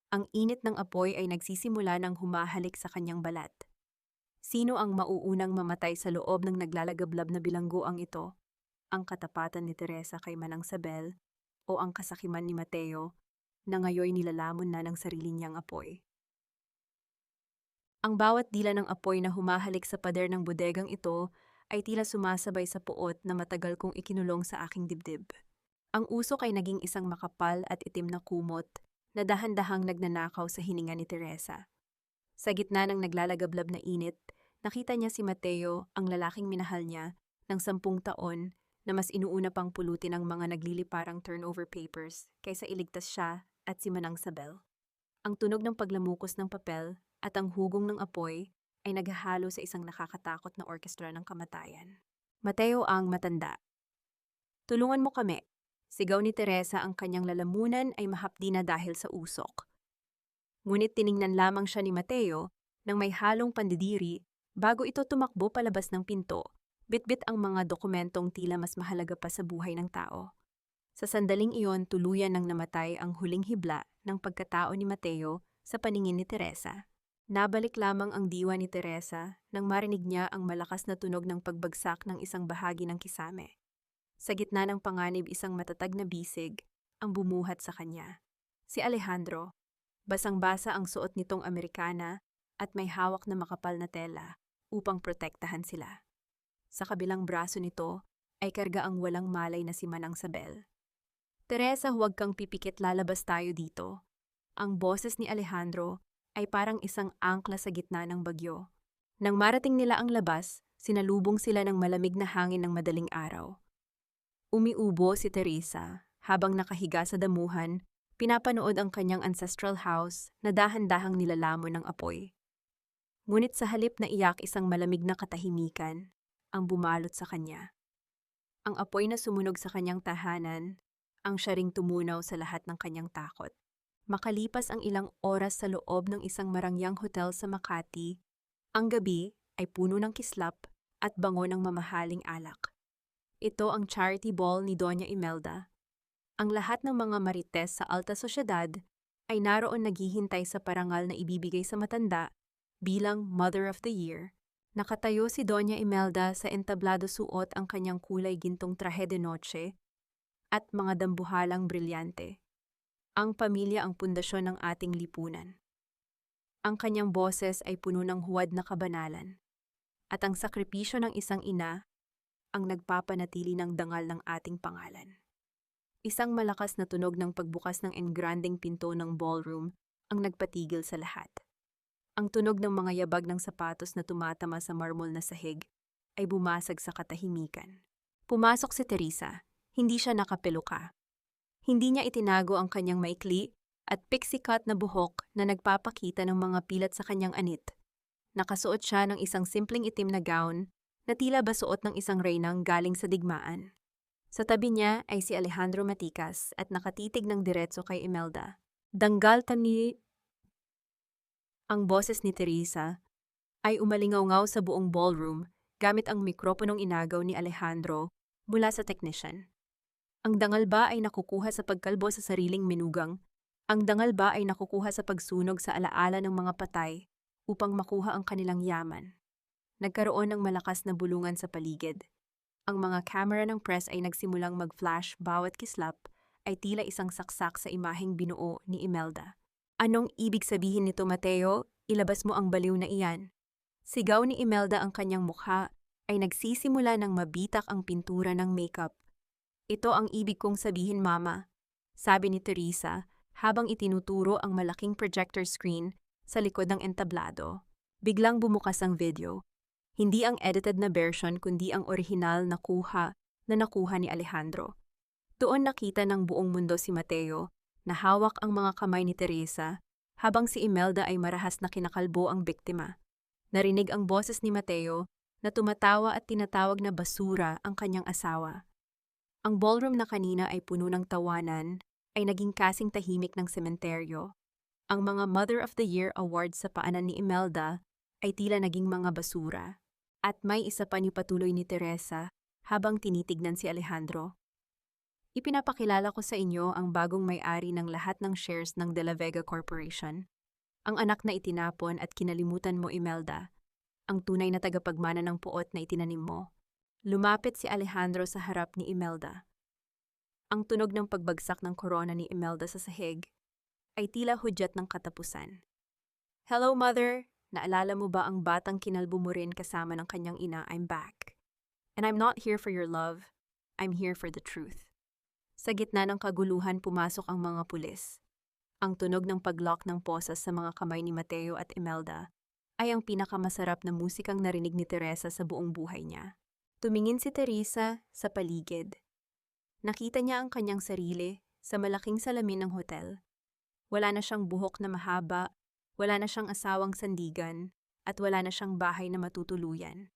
Ang init ng apoy ay nagsisimula ng humahalik sa kanyang balat. Sino ang mauunang mamatay sa loob ng naglalagablab na bilangguang ito? Ang katapatan ni Teresa kay Manang Isabel o ang kasakiman ni Mateo na ngayoy nilalamon na ng sarili niyang apoy? Ang bawat dila ng apoy na humahalik sa pader ng bodegang ito ay tila sumasabay sa puot na matagal kong ikinulong sa aking dibdib. Ang usok ay naging isang makapal at itim na kumot na dahan-dahang nagnanakaw sa hininga ni Teresa. Sa gitna ng naglalagablab na init, nakita niya si Mateo, ang lalaking minahal niya, ng 10 taon na mas inuuna pang pulutin ang mga nagliliparang turnover papers kaysa iligtas siya at si Manang Isabel. Ang tunog ng paglamukos ng papel at ang hugong ng apoy ay naghahalo sa isang nakakatakot na orkestra ng kamatayan. Mateo ang matanda. Tulungan mo kami. Sigaw ni Teresa, ang kanyang lalamunan ay mahapdi na dahil sa usok. Ngunit tiningnan lamang siya ni Mateo nang may halong pandidiri bago ito tumakbo palabas ng pinto, bitbit ang mga dokumentong tila mas mahalaga pa sa buhay ng tao. Sa sandaling iyon, tuluyan nang namatay ang huling hibla ng pagkatao ni Mateo sa paningin ni Teresa. Nabalik lamang ang diwa ni Teresa nang marinig niya ang malakas na tunog ng pagbagsak ng isang bahagi ng kisame. Sa gitna ng panganib, isang matatag na bisig ang bumuhat sa kanya. Si Alejandro. Basang-basa ang suot nitong Amerikana at may hawak na makapal na tela upang protektahan sila. Sa kabilang braso nito ay karga ang walang malay na si Manang Isabel. Teresa, huwag kang pipikit, lalabas tayo dito. Ang boses ni Alejandro ay parang isang angkla sa gitna ng bagyo. Nang marating nila ang labas, sinalubong sila ng malamig na hangin ng madaling araw. Umiubo si Teresa habang nakahiga sa damuhan, pinapanood ang kanyang ancestral house na dahan-dahang nilalamon ng apoy. Ngunit sa halip na iyak, isang malamig na katahimikan ang bumalot sa kanya. Ang apoy na sumunog sa kanyang tahanan ang siya ring tumunaw sa lahat ng kanyang takot. Makalipas ang ilang oras sa loob ng isang marangyang hotel sa Makati, ang gabi ay puno ng kislap at bango ng mamahaling alak. Ito ang charity ball ni Doña Imelda. Ang lahat ng mga marites sa alta sosyedad ay naroon naghihintay sa parangal na ibibigay sa matanda bilang Mother of the Year. Nakatayo si Doña Imelda sa entablado, suot ang kanyang kulay gintong traje de noche at mga dambuhalang brilyante. Ang pamilya ang pundasyon ng ating lipunan. Ang kanyang boses ay puno ng huwad na kabanalan. At ang sakripisyo ng isang ina ang nagpapanatili ng dangal ng ating pangalan. Isang malakas na tunog ng pagbukas ng engranding pinto ng ballroom ang nagpatigil sa lahat. Ang tunog ng mga yabag ng sapatos na tumatama sa marmol na sahig ay bumasag sa katahimikan. Pumasok si Teresa. Hindi siya nakapeluka. Hindi niya itinago ang kanyang maikli at pixie cut na buhok na nagpapakita ng mga pilat sa kanyang anit. Nakasuot siya ng isang simpleng itim na gown na tila ba suot ng isang reynang galing sa digmaan. Sa tabi niya ay si Alejandro Maticas at nakatitig ng diretso kay Imelda. Danggal tani. Ang boses ni Teresa ay umalingaw-ngaw sa buong ballroom gamit ang mikroponong inagaw ni Alejandro mula sa technician. Ang dangal ba ay nakukuha sa pagkalbo sa sariling minugang? Ang dangal ba ay nakukuha sa pagsunog sa alaala ng mga patay upang makuha ang kanilang yaman? Nagkaroon ng malakas na bulungan sa paligid. Ang mga camera ng press ay nagsimulang mag-flash, bawat kislap ay tila isang saksak sa imaheng binuo ni Imelda. Anong ibig sabihin nito, Mateo? Ilabas mo ang baliw na iyan. Sigaw ni Imelda. Ang kanyang mukha ay nagsisimula ng mabitak ang pintura ng makeup. Ito ang ibig kong sabihin, Mama, sabi ni Teresa habang itinuturo ang malaking projector screen sa likod ng entablado. Biglang bumukas ang video. Hindi ang edited na version kundi ang orihinal na nakuha ni Alejandro. Doon nakita ng buong mundo si Mateo na hawak ang mga kamay ni Teresa habang si Imelda ay marahas na kinakalbo ang biktima. Narinig ang boses ni Mateo na tumatawa at tinatawag na basura ang kanyang asawa. Ang ballroom na kanina ay puno ng tawanan ay naging kasing tahimik ng sementeryo. Ang mga Mother of the Year awards sa paanan ni Imelda ay tila naging mga basura. At may isa pa ni patuloy ni Teresa habang tinitignan si Alejandro. Ipinapakilala ko sa inyo ang bagong may-ari ng lahat ng shares ng De La Vega Corporation. Ang anak na itinapon at kinalimutan mo, Imelda. Ang tunay na tagapagmana ng puot na itinanim mo. Lumapit si Alejandro sa harap ni Imelda. Ang tunog ng pagbagsak ng korona ni Imelda sa sahig ay tila hudyat ng katapusan. Hello, Mother! Naalala mo ba ang batang kinalbo mo rin kasama ng kanyang ina? I'm back. And I'm not here for your love. I'm here for the truth. Sa gitna ng kaguluhan pumasok ang mga pulis. Ang tunog ng paglock ng posas sa mga kamay ni Mateo at Imelda ay ang pinakamasarap na musikang narinig ni Teresa sa buong buhay niya. Tumingin si Teresa sa paligid. Nakita niya ang kanyang sarili sa malaking salamin ng hotel. Wala na siyang buhok na mahaba, wala na siyang asawang sandigan, at wala na siyang bahay na matutuluyan.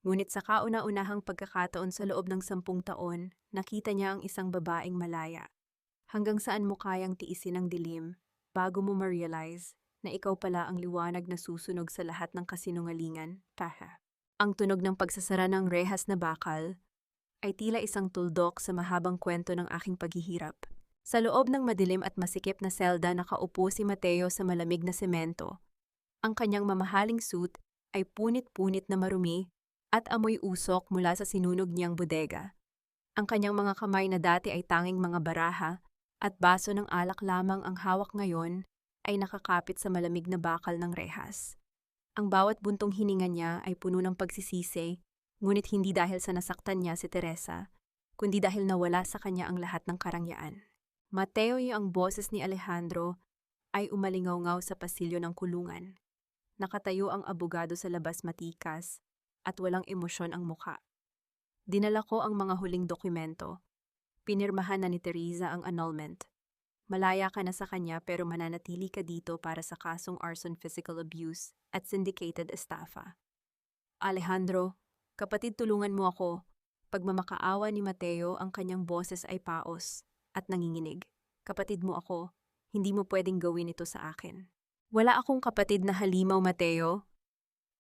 Ngunit sa kauna-unahang pagkakataon sa loob ng 10 taon, nakita niya ang isang babaeng malaya. Hanggang saan mo kayang tiisin ang dilim bago mo ma-realize na ikaw pala ang liwanag na susunog sa lahat ng kasinungalingan? Paha. Ang tunog ng pagsasara ng rehas na bakal ay tila isang tuldok sa mahabang kwento ng aking paghihirap. Sa loob ng madilim at masikip na selda nakaupo si Mateo sa malamig na semento. Ang kanyang mamahaling suit ay punit-punit na marumi at amoy usok mula sa sinunog niyang bodega. Ang kanyang mga kamay na dati ay tanging mga baraha at baso ng alak lamang ang hawak ngayon ay nakakapit sa malamig na bakal ng rehas. Ang bawat buntong hininga niya ay puno ng pagsisisi, ngunit hindi dahil sa nasaktan niya si Teresa, kundi dahil nawala sa kanya ang lahat ng karangyaan. Mateo, ang boses ni Alejandro ay umalingaw-ngaw sa pasilyo ng kulungan. Nakatayo ang abogado sa labas, matikas at walang emosyon ang muka. Dinala ko ang mga huling dokumento. Pinirmahan na ni Teresa ang annulment. Malaya ka na sa kanya pero mananatili ka dito para sa kasong arson, physical abuse at syndicated estafa. Alejandro, kapatid, tulungan mo ako. Pagmamakaawa ni Mateo, ang kanyang boses ay paos at nanginginig. Kapatid mo ako, hindi mo pwedeng gawin ito sa akin. Wala akong kapatid na halimaw, Mateo.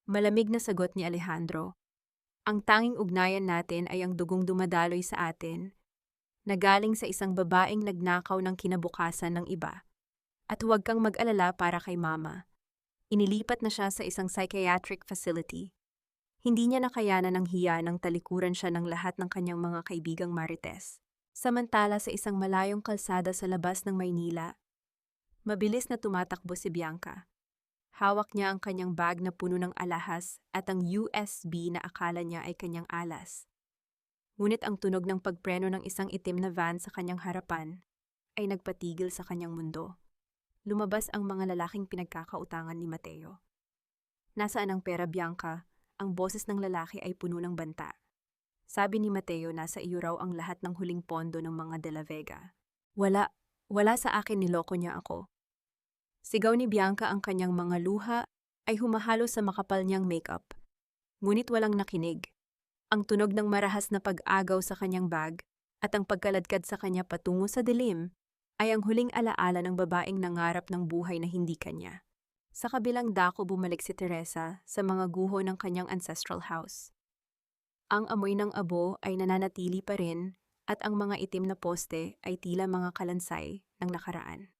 Malamig na sagot ni Alejandro. Ang tanging ugnayan natin ay ang dugong dumadaloy sa atin, na galing sa isang babaeng nagnakaw ng kinabukasan ng iba. At huwag kang mag-alala para kay Mama. Inilipat na siya sa isang psychiatric facility. Hindi niya nakayanan ng hiya nang talikuran siya ng lahat ng kanyang mga kaibigang marites. Samantala sa isang malayong kalsada sa labas ng Maynila, mabilis na tumatakbo si Bianca. Hawak niya ang kanyang bag na puno ng alahas at ang USB na akala niya ay kanyang alas. Ngunit ang tunog ng pagpreno ng isang itim na van sa kanyang harapan ay nagpatigil sa kanyang mundo. Lumabas ang mga lalaking pinagkakautangan ni Mateo. Nasaan ang pera, Bianca? Ang boses ng lalaki ay puno ng banta. Sabi ni Mateo, nasa iyo raw ang lahat ng huling pondo ng mga De La Vega. Wala sa akin, niloko niya ako. Sigaw ni Bianca, ang kanyang mga luha ay humahalo sa makapal niyang makeup. Ngunit walang nakinig. Ang tunog ng marahas na pag-agaw sa kanyang bag at ang pagkaladkad sa kanya patungo sa dilim ay ang huling alaala ng babaeng nangarap ng buhay na hindi kanya. Sa kabilang dako, bumalik si Teresa sa mga guho ng kanyang ancestral house. Ang amoy ng abo ay nananatili pa rin at ang mga itim na poste ay tila mga kalansay ng nakaraan.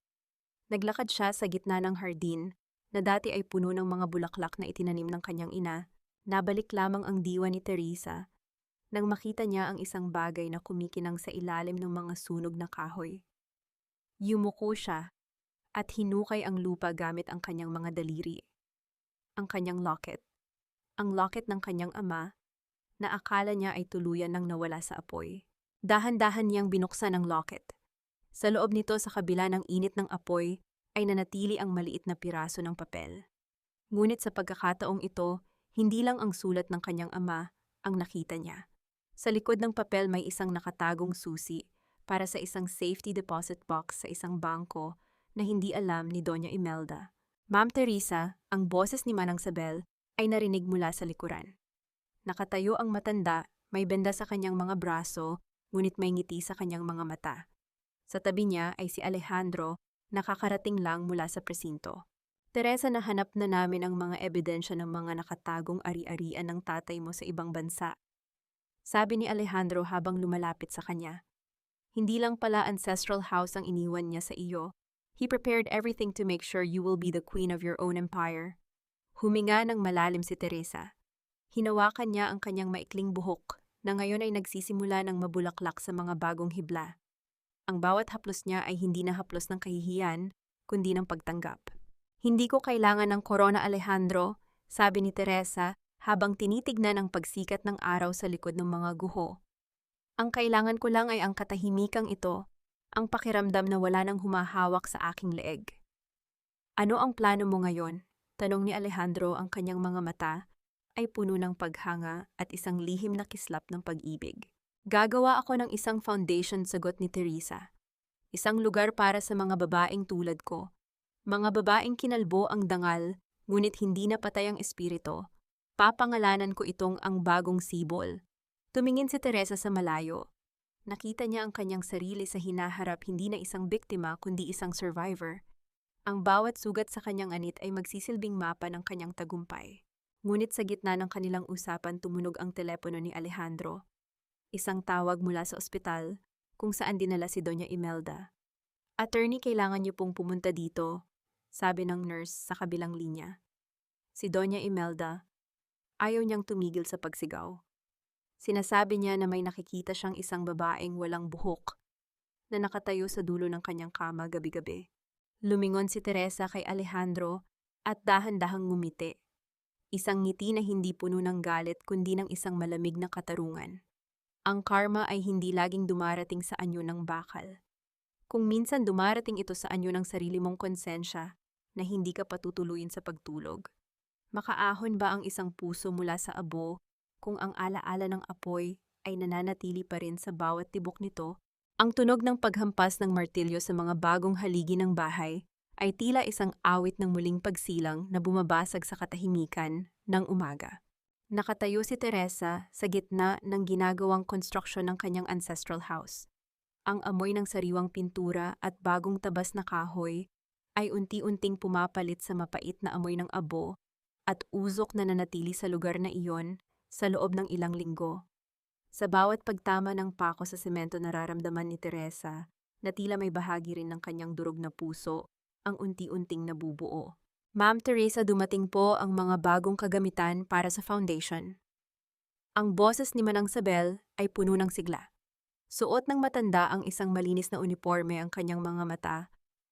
Naglakad siya sa gitna ng hardin na dati ay puno ng mga bulaklak na itinanim ng kanyang ina. Nabalik lamang ang diwa ni Teresa nang makita niya ang isang bagay na kumikinang sa ilalim ng mga sunog na kahoy. Yumuko siya at hinukay ang lupa gamit ang kanyang mga daliri. Ang kanyang locket. Ang locket ng kanyang ama na akala niya ay tuluyan nang nawala sa apoy. Dahan-dahan niyang binuksan ang locket. Sa loob nito, sa kabila ng init ng apoy, ay nanatili ang maliit na piraso ng papel. Ngunit sa pagkakataong ito, hindi lang ang sulat ng kanyang ama ang nakita niya. Sa likod ng papel may isang nakatagong susi para sa isang safety deposit box sa isang bangko na hindi alam ni Doña Imelda. Ma'am Teresa, ang boses ni Manang Sabel ay narinig mula sa likuran. Nakatayo ang matanda, may benda sa kanyang mga braso, ngunit may ngiti sa kanyang mga mata. Sa tabi niya ay si Alejandro, nakakarating lang mula sa presinto. Teresa, nahanap na namin ang mga ebidensya ng mga nakatagong ari-arian ng tatay mo sa ibang bansa. Sabi ni Alejandro habang lumalapit sa kanya. Hindi lang pala ancestral house ang iniwan niya sa iyo. He prepared everything to make sure you will be the queen of your own empire. Huminga ng malalim si Teresa. Hinawakan niya ang kanyang maikling buhok na ngayon ay nagsisimula ng mabulaklak sa mga bagong hibla. Ang bawat haplos niya ay hindi na haplos ng kahihiyan, kundi ng pagtanggap. Hindi ko kailangan ng korona, Alejandro, sabi ni Teresa habang tinitignan ang pagsikat ng araw sa likod ng mga guho. Ang kailangan ko lang ay ang katahimikang ito, ang pakiramdam na wala nang humahawak sa aking leeg. Ano ang plano mo ngayon? Tanong ni Alejandro, ang kanyang mga mata ay puno ng paghanga at isang lihim na kislap ng pag-ibig. Gagawa ako ng isang foundation, sagot ni Teresa. Isang lugar para sa mga babaeng tulad ko. Mga babaeng kinalbo ang dangal, ngunit hindi napatay ang espiritu. Papangalanan ko itong ang bagong sibol. Tumingin si Teresa sa malayo. Nakita niya ang kanyang sarili sa hinaharap, hindi na isang biktima kundi isang survivor. Ang bawat sugat sa kanyang anit ay magsisilbing mapa ng kanyang tagumpay. Ngunit sa gitna ng kanilang usapan, tumunog ang telepono ni Alejandro. Isang tawag mula sa ospital kung saan dinala si Doña Imelda. Attorney, kailangan niyo pong pumunta dito, sabi ng nurse sa kabilang linya. Si Doña Imelda, ayaw niyang tumigil sa pagsigaw. Sinasabi niya na may nakikita siyang isang babaeng walang buhok na nakatayo sa dulo ng kanyang kama gabi-gabi. Lumingon si Teresa kay Alejandro at dahan-dahang ngumiti. Isang ngiti na hindi puno ng galit kundi ng isang malamig na katarungan. Ang karma ay hindi laging dumarating sa anyo ng bakal. Kung minsan dumarating ito sa anyo ng sarili mong konsensya na hindi ka patutuluyin sa pagtulog. Makaahon ba ang isang puso mula sa abo kung ang alaala ng apoy ay nananatili pa rin sa bawat tibok nito? Ang tunog ng paghampas ng martilyo sa mga bagong haligi ng bahay ay tila isang awit ng muling pagsilang na bumabasag sa katahimikan ng umaga. Nakatayo si Teresa sa gitna ng ginagawang konstruksyon ng kanyang ancestral house. Ang amoy ng sariwang pintura at bagong tabas na kahoy ay unti-unting pumapalit sa mapait na amoy ng abo at usok na nanatili sa lugar na iyon sa loob ng ilang linggo. Sa bawat pagtama ng pako sa semento, nararamdaman ni Teresa na tila may bahagi rin ng kanyang durog na puso ang unti-unting nabubuo. Ma'am Teresa, dumating po ang mga bagong kagamitan para sa foundation. Ang boses ni Manang Sabel ay puno ng sigla. Suot ng matanda ang isang malinis na uniforme, ang kanyang mga mata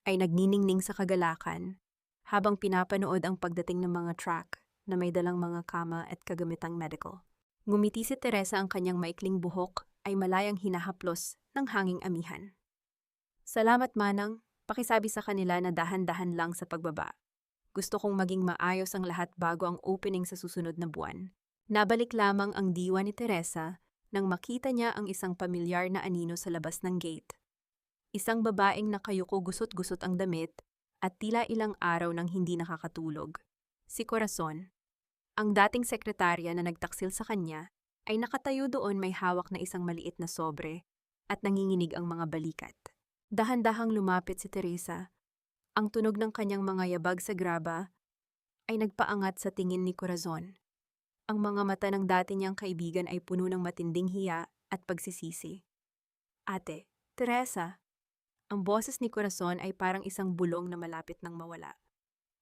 ay nagniningning sa kagalakan habang pinapanood ang pagdating ng mga truck na may dalang mga kama at kagamitang medical. Ngumiti si Teresa, ang kanyang maikling buhok ay malayang hinahaplos ng hanging amihan. Salamat, Manang. Pakisabi sa kanila na dahan-dahan lang sa pagbaba. Gusto kong maging maayos ang lahat bago ang opening sa susunod na buwan. Nabalik lamang ang diwa ni Teresa nang makita niya ang isang pamilyar na anino sa labas ng gate. Isang babaeng nakayuko gusot-gusot ang damit at tila ilang araw nang hindi nakakatulog. Si Corazon, ang dating sekretarya na nagtaksil sa kanya, ay nakatayo doon may hawak na isang maliit na sobre at nanginginig ang mga balikat. Dahan-dahang lumapit si Teresa. Ang tunog ng kanyang mga yabag sa graba ay nagpaangat sa tingin ni Corazon. Ang mga mata ng dati niyang kaibigan ay puno ng matinding hiya at pagsisisi. Ate, Teresa. Ang boses ni Corazon ay parang isang bulong na malapit nang mawala.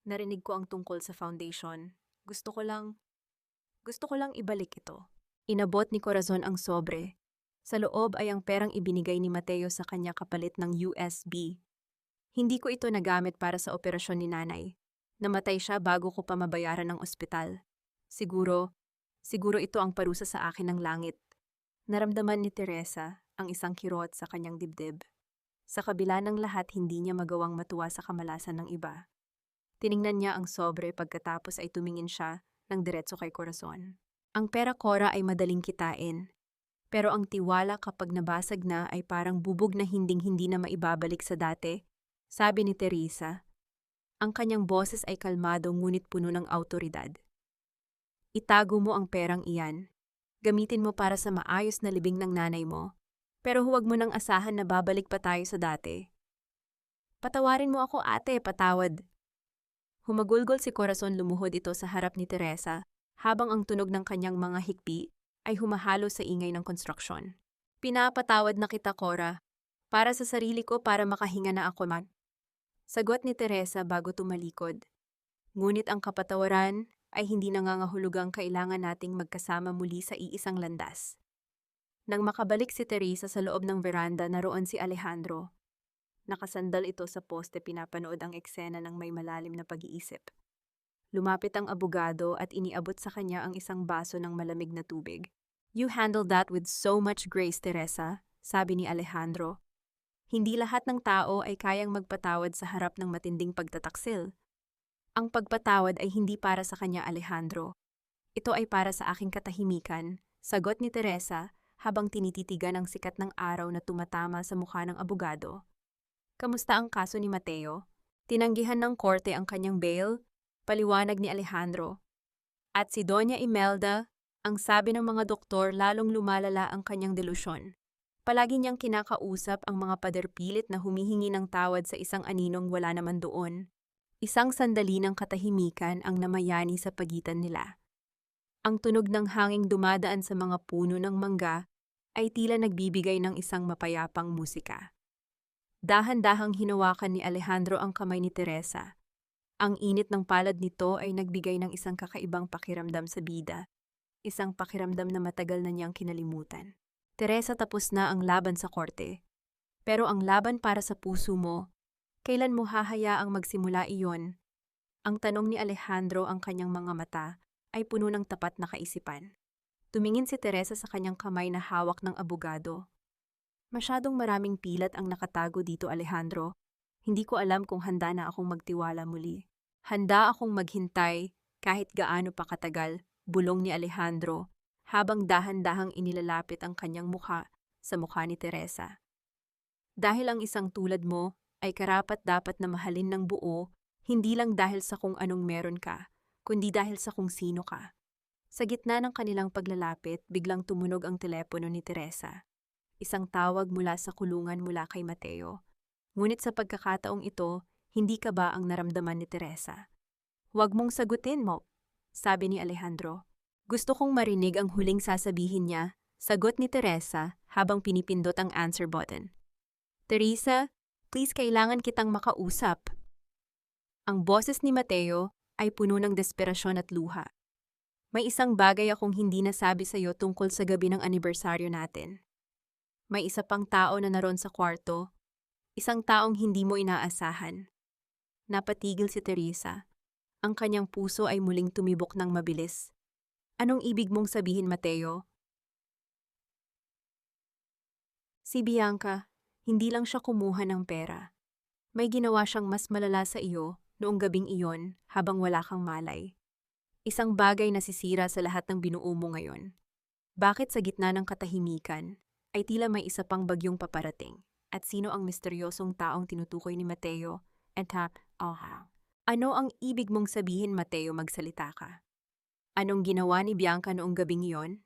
Narinig ko ang tungkol sa foundation. Gusto ko lang ibalik ito. Inabot ni Corazon ang sobre. Sa loob ay ang perang ibinigay ni Mateo sa kanya kapalit ng USB. Hindi ko ito nagamit para sa operasyon ni nanay. Namatay siya bago ko pa mabayaran ng ospital. Siguro ito ang parusa sa akin ng langit. Naramdaman ni Teresa ang isang kirot sa kanyang dibdib. Sa kabila ng lahat, hindi niya magawang matuwa sa kamalasan ng iba. Tiningnan niya ang sobre pagkatapos ay tumingin siya ng diretso kay Corazon. Ang pera, Cora, ay madaling kitain. Pero ang tiwala kapag nabasag na ay parang bubog na hinding-hindi na maibabalik sa dati, sabi ni Teresa. Ang kanyang boses ay kalmado ngunit puno ng awtoridad. Itago mo ang perang iyan. Gamitin mo para sa maayos na libing ng nanay mo. Pero huwag mo nang asahan na babalik pa tayo sa dati. Patawarin mo ako, ate, patawad. Humagulgol si Corazon, lumuhod ito sa harap ni Teresa habang ang tunog ng kanyang mga hikbi ay humahalo sa ingay ng konstruksyon. Pinapatawad na kita, Cora. Para sa sarili ko, para makahinga na ako man. Sagot ni Teresa bago tumalikod. Ngunit ang kapatawaran ay hindi nangangahulugang kailangan nating magkasama muli sa iisang landas. Nang makabalik si Teresa sa loob ng veranda, naroon si Alejandro. Nakasandal ito sa poste, pinapanood ang eksena ng may malalim na pag-iisip. Lumapit ang abogado at iniabot sa kanya ang isang baso ng malamig na tubig. You handled that with so much grace, Teresa, sabi ni Alejandro. Hindi lahat ng tao ay kayang magpatawad sa harap ng matinding pagtataksil. Ang pagpatawad ay hindi para sa kanya, Alejandro. Ito ay para sa aking katahimikan, sagot ni Teresa habang tinititigan ang sikat ng araw na tumatama sa mukha ng abogado. Kamusta ang kaso ni Mateo? Tinanggihan ng korte ang kanyang bail, paliwanag ni Alejandro. At si Doña Imelda, ang sabi ng mga doktor, lalong lumalala ang kanyang delusyon. Palagi niyang kinakausap ang mga paderpilit na humihingi ng tawad sa isang aninong wala naman doon. Isang sandali ng katahimikan ang namayani sa pagitan nila. Ang tunog ng hanging dumadaan sa mga puno ng mangga ay tila nagbibigay ng isang mapayapang musika. Dahan-dahang hinawakan ni Alejandro ang kamay ni Teresa. Ang init ng palad nito ay nagbigay ng isang kakaibang pakiramdam sa bida. Isang pakiramdam na matagal na niyang kinalimutan. Teresa, tapos na ang laban sa korte. Pero ang laban para sa puso mo, kailan mo hahayaang magsimula iyon? Ang tanong ni Alejandro, ang kanyang mga mata ay puno ng tapat na kaisipan. Tumingin si Teresa sa kanyang kamay na hawak ng abogado. Masyadong maraming pilat ang nakatago dito, Alejandro. Hindi ko alam kung handa na akong magtiwala muli. Handa akong maghintay kahit gaano pa katagal, bulong ni Alejandro, habang dahan-dahang inilalapit ang kanyang mukha sa mukha ni Teresa. Dahil ang isang tulad mo ay karapat-dapat na mahalin ng buo, hindi lang dahil sa kung anong meron ka, kundi dahil sa kung sino ka. Sa gitna ng kanilang paglalapit, biglang tumunog ang telepono ni Teresa. Isang tawag mula sa kulungan mula kay Mateo. Ngunit sa pagkakataong ito, hindi ka ba ang naramdaman ni Teresa? Huwag mong sagutin mo, sabi ni Alejandro. Gusto kong marinig ang huling sasabihin niya, sagot ni Teresa habang pinipindot ang answer button. Teresa, please, kailangan kitang makausap. Ang boses ni Mateo ay puno ng desperasyon at luha. May isang bagay akong hindi nasabi sa iyo tungkol sa gabi ng anibersaryo natin. May isa pang tao na naroon sa kwarto, isang taong hindi mo inaasahan. Napatigil si Teresa. Ang kanyang puso ay muling tumibok ng mabilis. Anong ibig mong sabihin, Mateo? Si Bianca, hindi lang siya kumuha ng pera. May ginawa siyang mas malala sa iyo noong gabing iyon habang wala kang malay. Isang bagay na sisira sa lahat ng binuo mo ngayon. Bakit sa gitna ng katahimikan ay tila may isa pang bagyong paparating? At sino ang misteryosong taong tinutukoy ni Mateo? Ano ang ibig mong sabihin, Mateo, magsalita ka? Anong ginawa ni Bianca noong gabing iyon?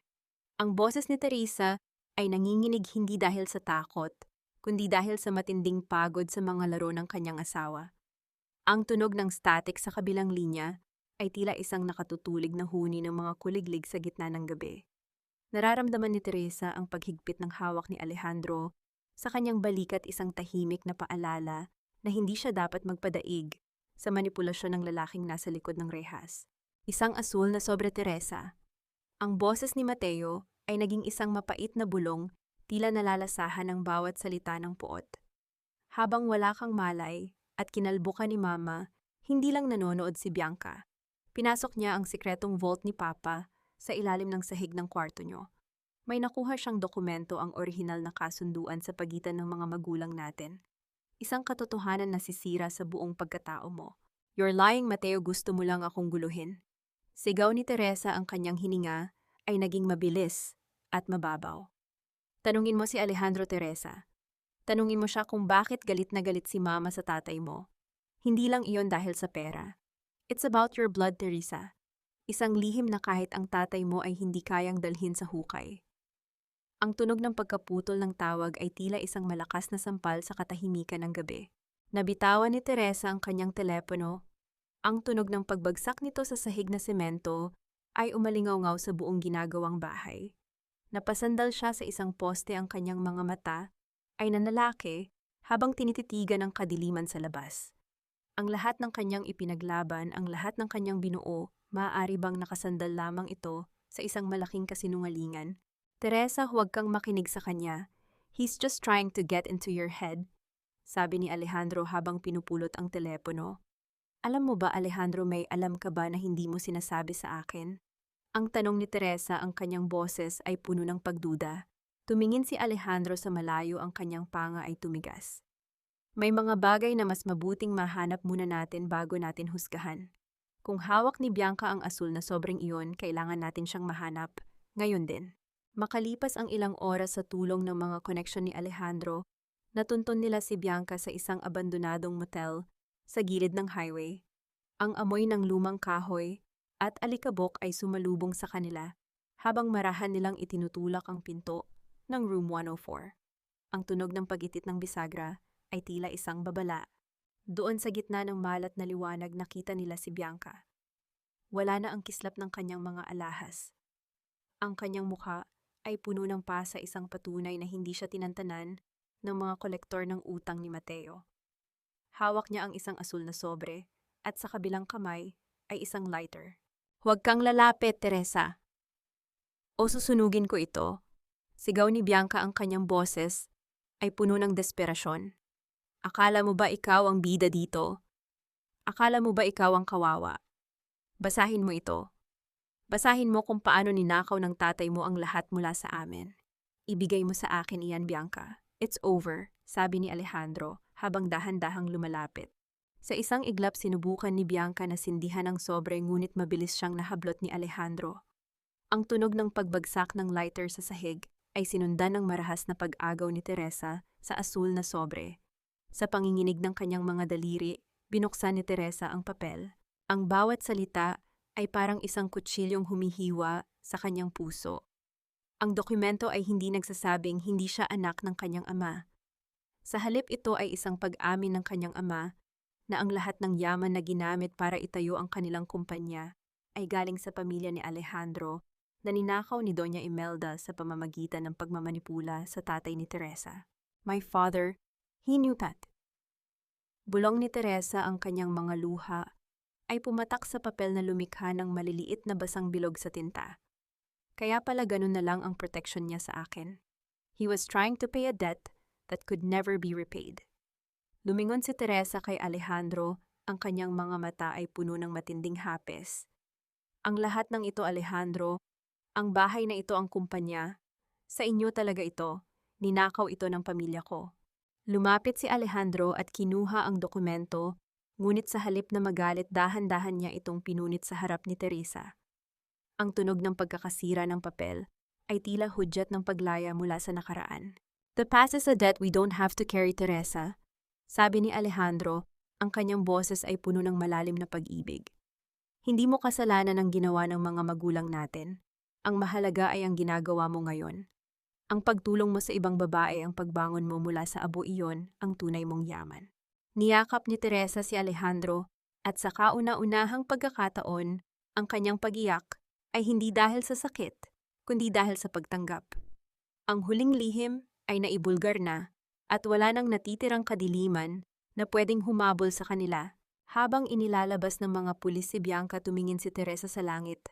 Ang boses ni Teresa ay nanginginig hindi dahil sa takot, kundi dahil sa matinding pagod sa mga laro ng kanyang asawa. Ang tunog ng static sa kabilang linya ay tila isang nakatutulig na huni ng mga kuliglig sa gitna ng gabi. Nararamdaman ni Teresa ang paghigpit ng hawak ni Alejandro sa kanyang balikat, isang tahimik na paalala na hindi siya dapat magpadaig sa manipulasyon ng lalaking nasa likod ng rehas. Isang asul na sobre Teresa. Ang boses ni Mateo ay naging isang mapait na bulong, tila nalalasahan ng bawat salita ng puot. Habang wala kang malay at kinalbo ka ni Mama, hindi lang nanonood si Bianca. Pinasok niya ang sikretong vault ni Papa sa ilalim ng sahig ng kwarto niyo. May nakuha siyang dokumento, ang orihinal na kasunduan sa pagitan ng mga magulang natin. Isang katotohanan na sisira sa buong pagkatao mo. You're lying, Mateo, gusto mo lang akong guluhin. Sigaw ni Teresa, ang kanyang hininga ay naging mabilis at mababaw. Tanungin mo si Alejandro, Teresa. Tanungin mo siya kung bakit galit na galit si Mama sa tatay mo. Hindi lang iyon dahil sa pera. It's about your blood, Teresa. Isang lihim na kahit ang tatay mo ay hindi kayang dalhin sa hukay. Ang tunog ng pagkaputol ng tawag ay tila isang malakas na sampal sa katahimikan ng gabi. Nabitawan ni Teresa ang kanyang telepono. Ang tunog ng pagbagsak nito sa sahig na semento ay umalingaw-ngaw sa buong ginagawang bahay. Napasandal siya sa isang poste, ang kanyang mga mata ay nanalaki habang tinititigan ang kadiliman sa labas. Ang lahat ng kanyang ipinaglaban, ang lahat ng kanyang binuo, maaari bang nakasandal lamang ito sa isang malaking kasinungalingan? Teresa, huwag kang makinig sa kanya. He's just trying to get into your head, sabi ni Alejandro habang pinupulot ang telepono. Alam mo ba, Alejandro, may alam ka ba na hindi mo sinasabi sa akin? Ang tanong ni Teresa, ang kanyang boses ay puno ng pagduda. Tumingin si Alejandro sa malayo, ang kanyang panga ay tumigas. May mga bagay na mas mabuting mahanap muna natin bago natin husgahan. Kung hawak ni Bianca ang asul na sobrang iyon, kailangan natin siyang mahanap. Ngayon din. Makalipas ang ilang oras sa tulong ng mga koneksyon ni Alejandro, natuntun nila si Bianca sa isang abandonadong motel sa gilid ng highway. Ang amoy ng lumang kahoy at alikabok ay sumalubong sa kanila habang marahan nilang itinutulak ang pinto ng room 104. Ang tunog ng pagitit ng bisagra ay tila isang babala. Doon sa gitna ng malat na liwanag, nakita nila si Bianca. Wala na ang kislap ng kanyang mga alahas. Ang kanyang mukha ay puno ng pasa, isang patunay na hindi siya tinantanan ng mga kolektor ng utang ni Mateo. Hawak niya ang isang asul na sobre at sa kabilang kamay ay isang lighter. Huwag kang lalapit, Teresa. O susunugin ko ito. Sigaw ni Bianca, ang kanyang boses ay puno ng desperasyon. Akala mo ba ikaw ang bida dito? Akala mo ba ikaw ang kawawa? Basahin mo ito. Basahin mo kung paano ninakaw ng tatay mo ang lahat mula sa amin. Ibigay mo sa akin iyan, Bianca. It's over, sabi ni Alejandro habang dahan-dahang lumalapit. Sa isang iglap, sinubukan ni Bianca na sindihan ang sobre, ngunit mabilis siyang nahablot ni Alejandro. Ang tunog ng pagbagsak ng lighter sa sahig ay sinundan ng marahas na pag-agaw ni Teresa sa asul na sobre. Sa panginginig ng kanyang mga daliri, binuksan ni Teresa ang papel. Ang bawat salita ay parang isang kutsilyong humihiwa sa kanyang puso. Ang dokumento ay hindi nagsasabing hindi siya anak ng kanyang ama. Sa halip, ito ay isang pag-amin ng kanyang ama na ang lahat ng yaman na ginamit para itayo ang kanilang kumpanya ay galing sa pamilya ni Alejandro na ninakaw ni Doña Imelda sa pamamagitan ng pagmamanipula sa tatay ni Teresa. My father, he knew that. Bulong ni Teresa, ang kanyang mga luha ay pumatak sa papel na lumikha ng maliliit na basang bilog sa tinta. Kaya pala ganun na lang ang protection niya sa akin. He was trying to pay a debt that could never be repaid. Lumingon si Teresa kay Alejandro, ang kanyang mga mata ay puno ng matinding hapes. Ang lahat ng ito, Alejandro, ang bahay na ito, ang kumpanya, sa inyo talaga ito, ninakaw ito ng pamilya ko. Lumapit si Alejandro at kinuha ang dokumento, ngunit sa halip na magalit dahan-dahan niya itong pinunit sa harap ni Teresa. Ang tunog ng pagkakasira ng papel ay tila hudyat ng paglaya mula sa nakaraan. "The past is a debt we don't have to carry, Teresa," sabi ni Alejandro, ang kanyang boses ay puno ng malalim na pag-ibig. "Hindi mo kasalanan ang ginawa ng mga magulang natin. Ang mahalaga ay ang ginagawa mo ngayon. Ang pagtulong mo sa ibang babae ang pagbangon mo mula sa abo iyon ang tunay mong yaman." Niyakap ni Teresa si Alejandro at sa kauna-unahang pagkakataon, ang kanyang pag-iyak ay hindi dahil sa sakit, kundi dahil sa pagtanggap. Ang huling lihim ay naibulgar na at wala nang natitirang kadiliman na pwedeng humabol sa kanila. Habang inilalabas ng mga pulis si Bianca, tumingin si Teresa sa langit.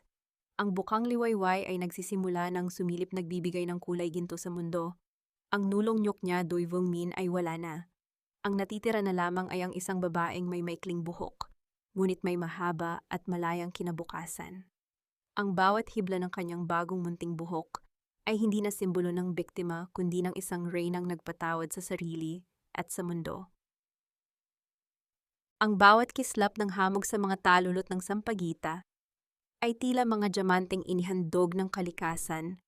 Ang bukang liwayway ay nagsisimula ng sumilip, nagbibigay ng kulay ginto sa mundo. Ang nulong nyok niya, Doi Vong Min, ay wala na. Ang natitira na lamang ay ang isang babaeng may maikling buhok, ngunit may mahaba at malayang kinabukasan. Ang bawat hibla ng kanyang bagong munting buhok ay hindi na simbolo ng biktima, kundi ng isang reynang nagpatawad sa sarili at sa mundo. Ang bawat kislap ng hamog sa mga talulot ng sampagita ay tila mga diamanteng inihandog ng kalikasan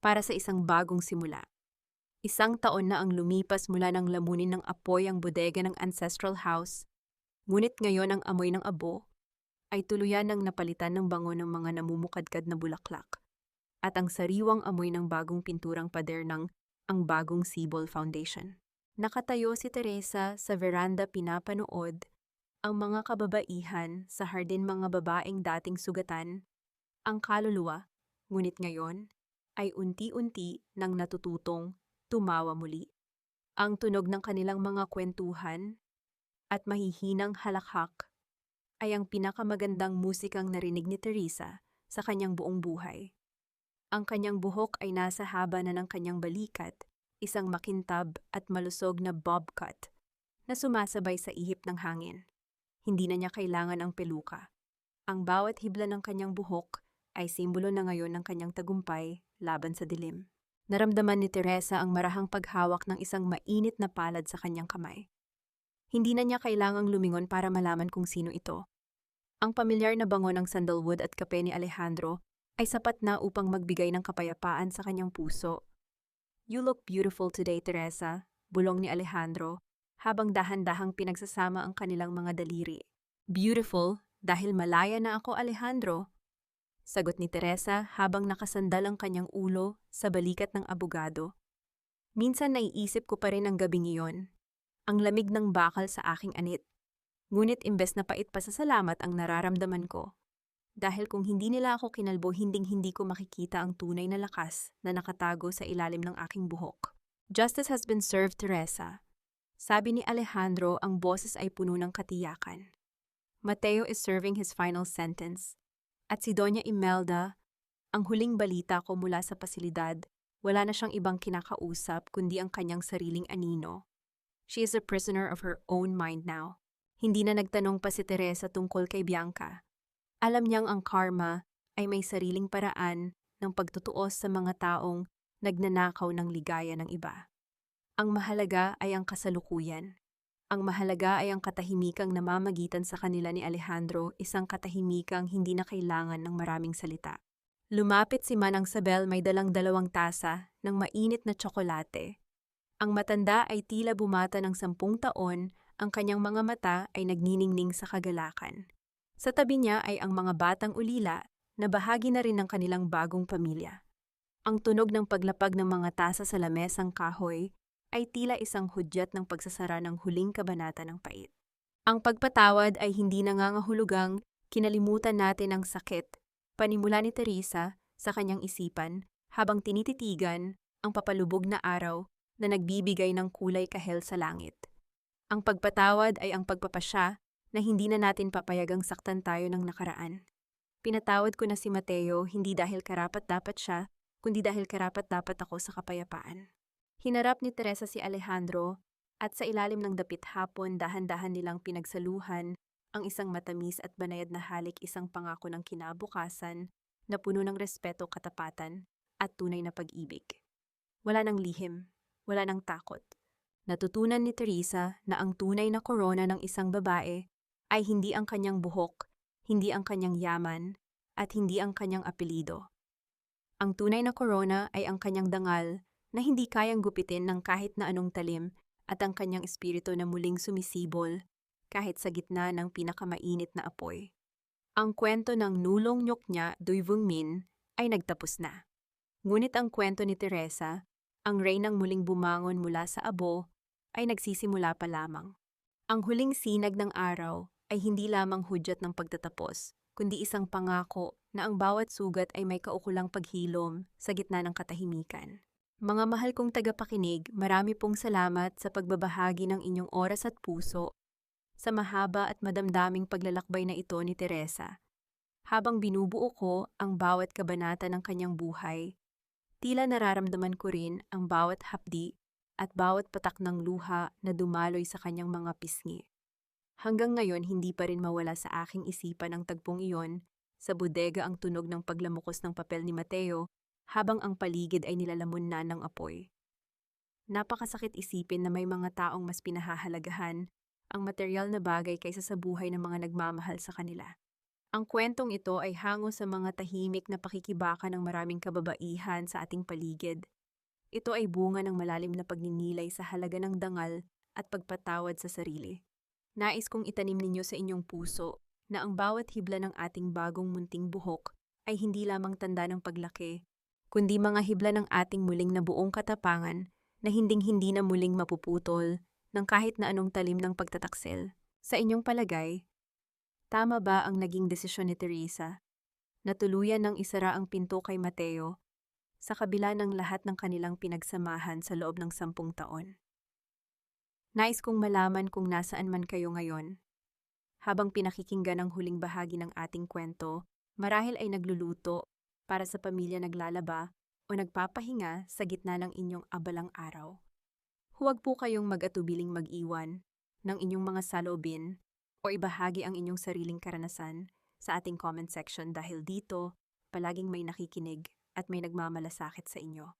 para sa isang bagong simula. Isang taon na ang lumipas mula ng lamunin ng apoy ang bodega ng ancestral house, ngunit ngayon ang amoy ng abo ay tuluyan ng napalitan ng bango ng mga namumukadkad na bulaklak at ang sariwang amoy ng bagong pinturang pader ng ang bagong Sibol Foundation. Nakatayo si Teresa sa veranda, pinapanood ang mga kababaihan sa hardin, mga babaeng dating sugatan ang kaluluwa, ngunit ngayon ay unti-unti nang natututong tumawa muli. Ang tunog ng kanilang mga kwentuhan at mahihinang halakhak ay ang pinakamagandang musikang narinig ni Teresa sa kanyang buong buhay. Ang kanyang buhok ay nasa haba na ng kanyang balikat, isang makintab at malusog na bob cut na sumasabay sa ihip ng hangin. Hindi na niya kailangan ang peluka. Ang bawat hibla ng kanyang buhok ay simbolo na ngayon ng kanyang tagumpay laban sa dilim. Naramdaman ni Teresa ang marahang paghawak ng isang mainit na palad sa kanyang kamay. Hindi na niya kailangang lumingon para malaman kung sino ito. Ang pamilyar na bango ng sandalwood at kape ni Alejandro ay sapat na upang magbigay ng kapayapaan sa kanyang puso. "You look beautiful today, Teresa," bulong ni Alejandro, habang dahan-dahang pinagsasama ang kanilang mga daliri. "Beautiful dahil malaya na ako, Alejandro," sagot ni Teresa habang nakasandal ang kanyang ulo sa balikat ng abogado. "Minsan naiisip ko pa rin ang gabing iyon, ang lamig ng bakal sa aking anit. Ngunit imbes na pait pasasalamat ang nararamdaman ko. Dahil kung hindi nila ako kinalbo, hinding-hindi ko makikita ang tunay na lakas na nakatago sa ilalim ng aking buhok." "Justice has been served, Teresa," sabi ni Alejandro, ang boses ay puno ng katiyakan. "Mateo is serving his final sentence. At si Doña Imelda, ang huling balita ko mula sa pasilidad, wala na siyang ibang kinakausap kundi ang kanyang sariling anino. She is a prisoner of her own mind now." Hindi na nagtanong pa si Teresa tungkol kay Bianca. Alam niyang ang karma ay may sariling paraan ng pagtutuos sa mga taong nagnanakaw ng ligaya ng iba. Ang mahalaga ay ang kasalukuyan. Ang mahalaga ay ang katahimikang namamagitan sa kanila ni Alejandro, isang katahimikang hindi na kailangan ng maraming salita. Lumapit si Manang Sabel, may dalang 2 tasa ng mainit na tsokolate. Ang matanda ay tila bumata ng 10 taon, ang kanyang mga mata ay nagniningning sa kagalakan. Sa tabi niya ay ang mga batang ulila na bahagi na rin ng kanilang bagong pamilya. Ang tunog ng paglapag ng mga tasa sa lamesang kahoy ay tila isang hudyat ng pagsasara ng huling kabanata ng pait. Ang pagpatawad ay hindi nangangahulugang kinalimutan natin ang sakit, panimula ni Teresa sa kanyang isipan habang tinititigan ang papalubog na araw na nagbibigay ng kulay kahel sa langit. Ang pagpatawad ay ang pagpapasya na hindi na natin papayagang saktan tayo ng nakaraan. Pinatawad ko na si Mateo hindi dahil karapat-dapat siya, kundi dahil karapat-dapat ako sa kapayapaan. Hinarap ni Teresa si Alejandro at sa ilalim ng dapit hapon, dahan-dahan nilang pinagsaluhan ang isang matamis at banayad na halik, isang pangako ng kinabukasan na puno ng respeto, katapatan at tunay na pag-ibig. Wala nang lihim, wala nang takot. Natutunan ni Teresa na ang tunay na korona ng isang babae ay hindi ang kanyang buhok, hindi ang kanyang yaman, at hindi ang kanyang apelido. Ang tunay na korona ay ang kanyang dangal na hindi kayang gupitin ng kahit na anong talim at ang kanyang espiritu na muling sumisibol kahit sa gitna ng pinakamainit na apoy. Ang kwento ng nulong nyok niya, Dui Vung Min, ay nagtapos na. Ngunit ang kwento ni Teresa, ang reynang muling bumangon mula sa abo, ay nagsisimula pa lamang. Ang huling sinag ng araw ay hindi lamang hudyat ng pagtatapos, kundi isang pangako na ang bawat sugat ay may kaukulang paghilom sa gitna ng katahimikan. Mga mahal kong tagapakinig, marami pong salamat sa pagbabahagi ng inyong oras at puso sa mahaba at madamdaming paglalakbay na ito ni Teresa. Habang binubuo ko ang bawat kabanata ng kanyang buhay, tila nararamdaman ko rin ang bawat hapdi at bawat patak ng luha na dumaloy sa kanyang mga pisngi. Hanggang ngayon hindi pa rin mawala sa aking isipan ang tagpong iyon. Sa bodega ang tunog ng paglamukos ng papel ni Mateo habang ang paligid ay nilalamon na ng apoy. Napakasakit isipin na may mga taong mas pinahahalagahan ang material na bagay kaysa sa buhay ng mga nagmamahal sa kanila. Ang kwentong ito ay hango sa mga tahimik na pakikibaka ng maraming kababaihan sa ating paligid. Ito ay bunga ng malalim na pagninilay sa halaga ng dangal at pagpatawad sa sarili. Nais kong itanim ninyo sa inyong puso na ang bawat hibla ng ating bagong munting buhok ay hindi lamang tanda ng paglaki, kundi mga hibla ng ating muling nabuong katapangan na hinding-hindi na muling mapuputol ng kahit na anong talim ng pagtataksil. Sa inyong palagay, tama ba ang naging desisyon ni Teresa na tuluyan ng isara ang pinto kay Mateo sa kabila ng lahat ng kanilang pinagsamahan sa loob ng 10 taon? Nais kong malaman kung nasaan man kayo ngayon. Habang pinakikinggan ang huling bahagi ng ating kwento, marahil ay nagluluto para sa pamilya naglalaba o nagpapahinga sa gitna ng inyong abalang araw. Huwag po kayong mag-atubiling mag-iwan ng inyong mga saloobin o ibahagi ang inyong sariling karanasan sa ating comment section dahil dito, palaging may nakikinig at may nagmamalasakit sa inyo.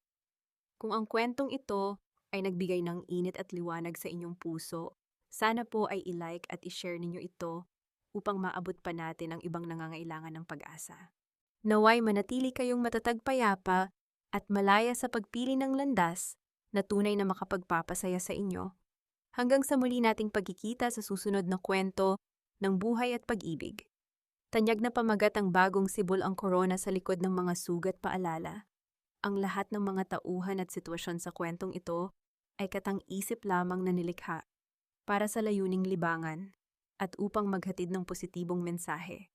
Kung ang kwentong ito ay nagbigay ng init at liwanag sa inyong puso, sana po ay i-like at i-share ninyo ito upang maabot pa natin ang ibang nangangailangan ng pag-asa. Naway manatili kayong matatag payapa at malaya sa pagpili ng landas na tunay na makapagpapasaya sa inyo. Hanggang sa muli nating pagkikita sa susunod na kwento ng buhay at pag-ibig. Tanyag na pamagat ang bagong sibol ang korona sa likod ng mga sugat paalala. Ang lahat ng mga tauhan at sitwasyon sa kwentong ito ay katang-isip lamang na nilikha para sa layuning libangan at upang maghatid ng positibong mensahe.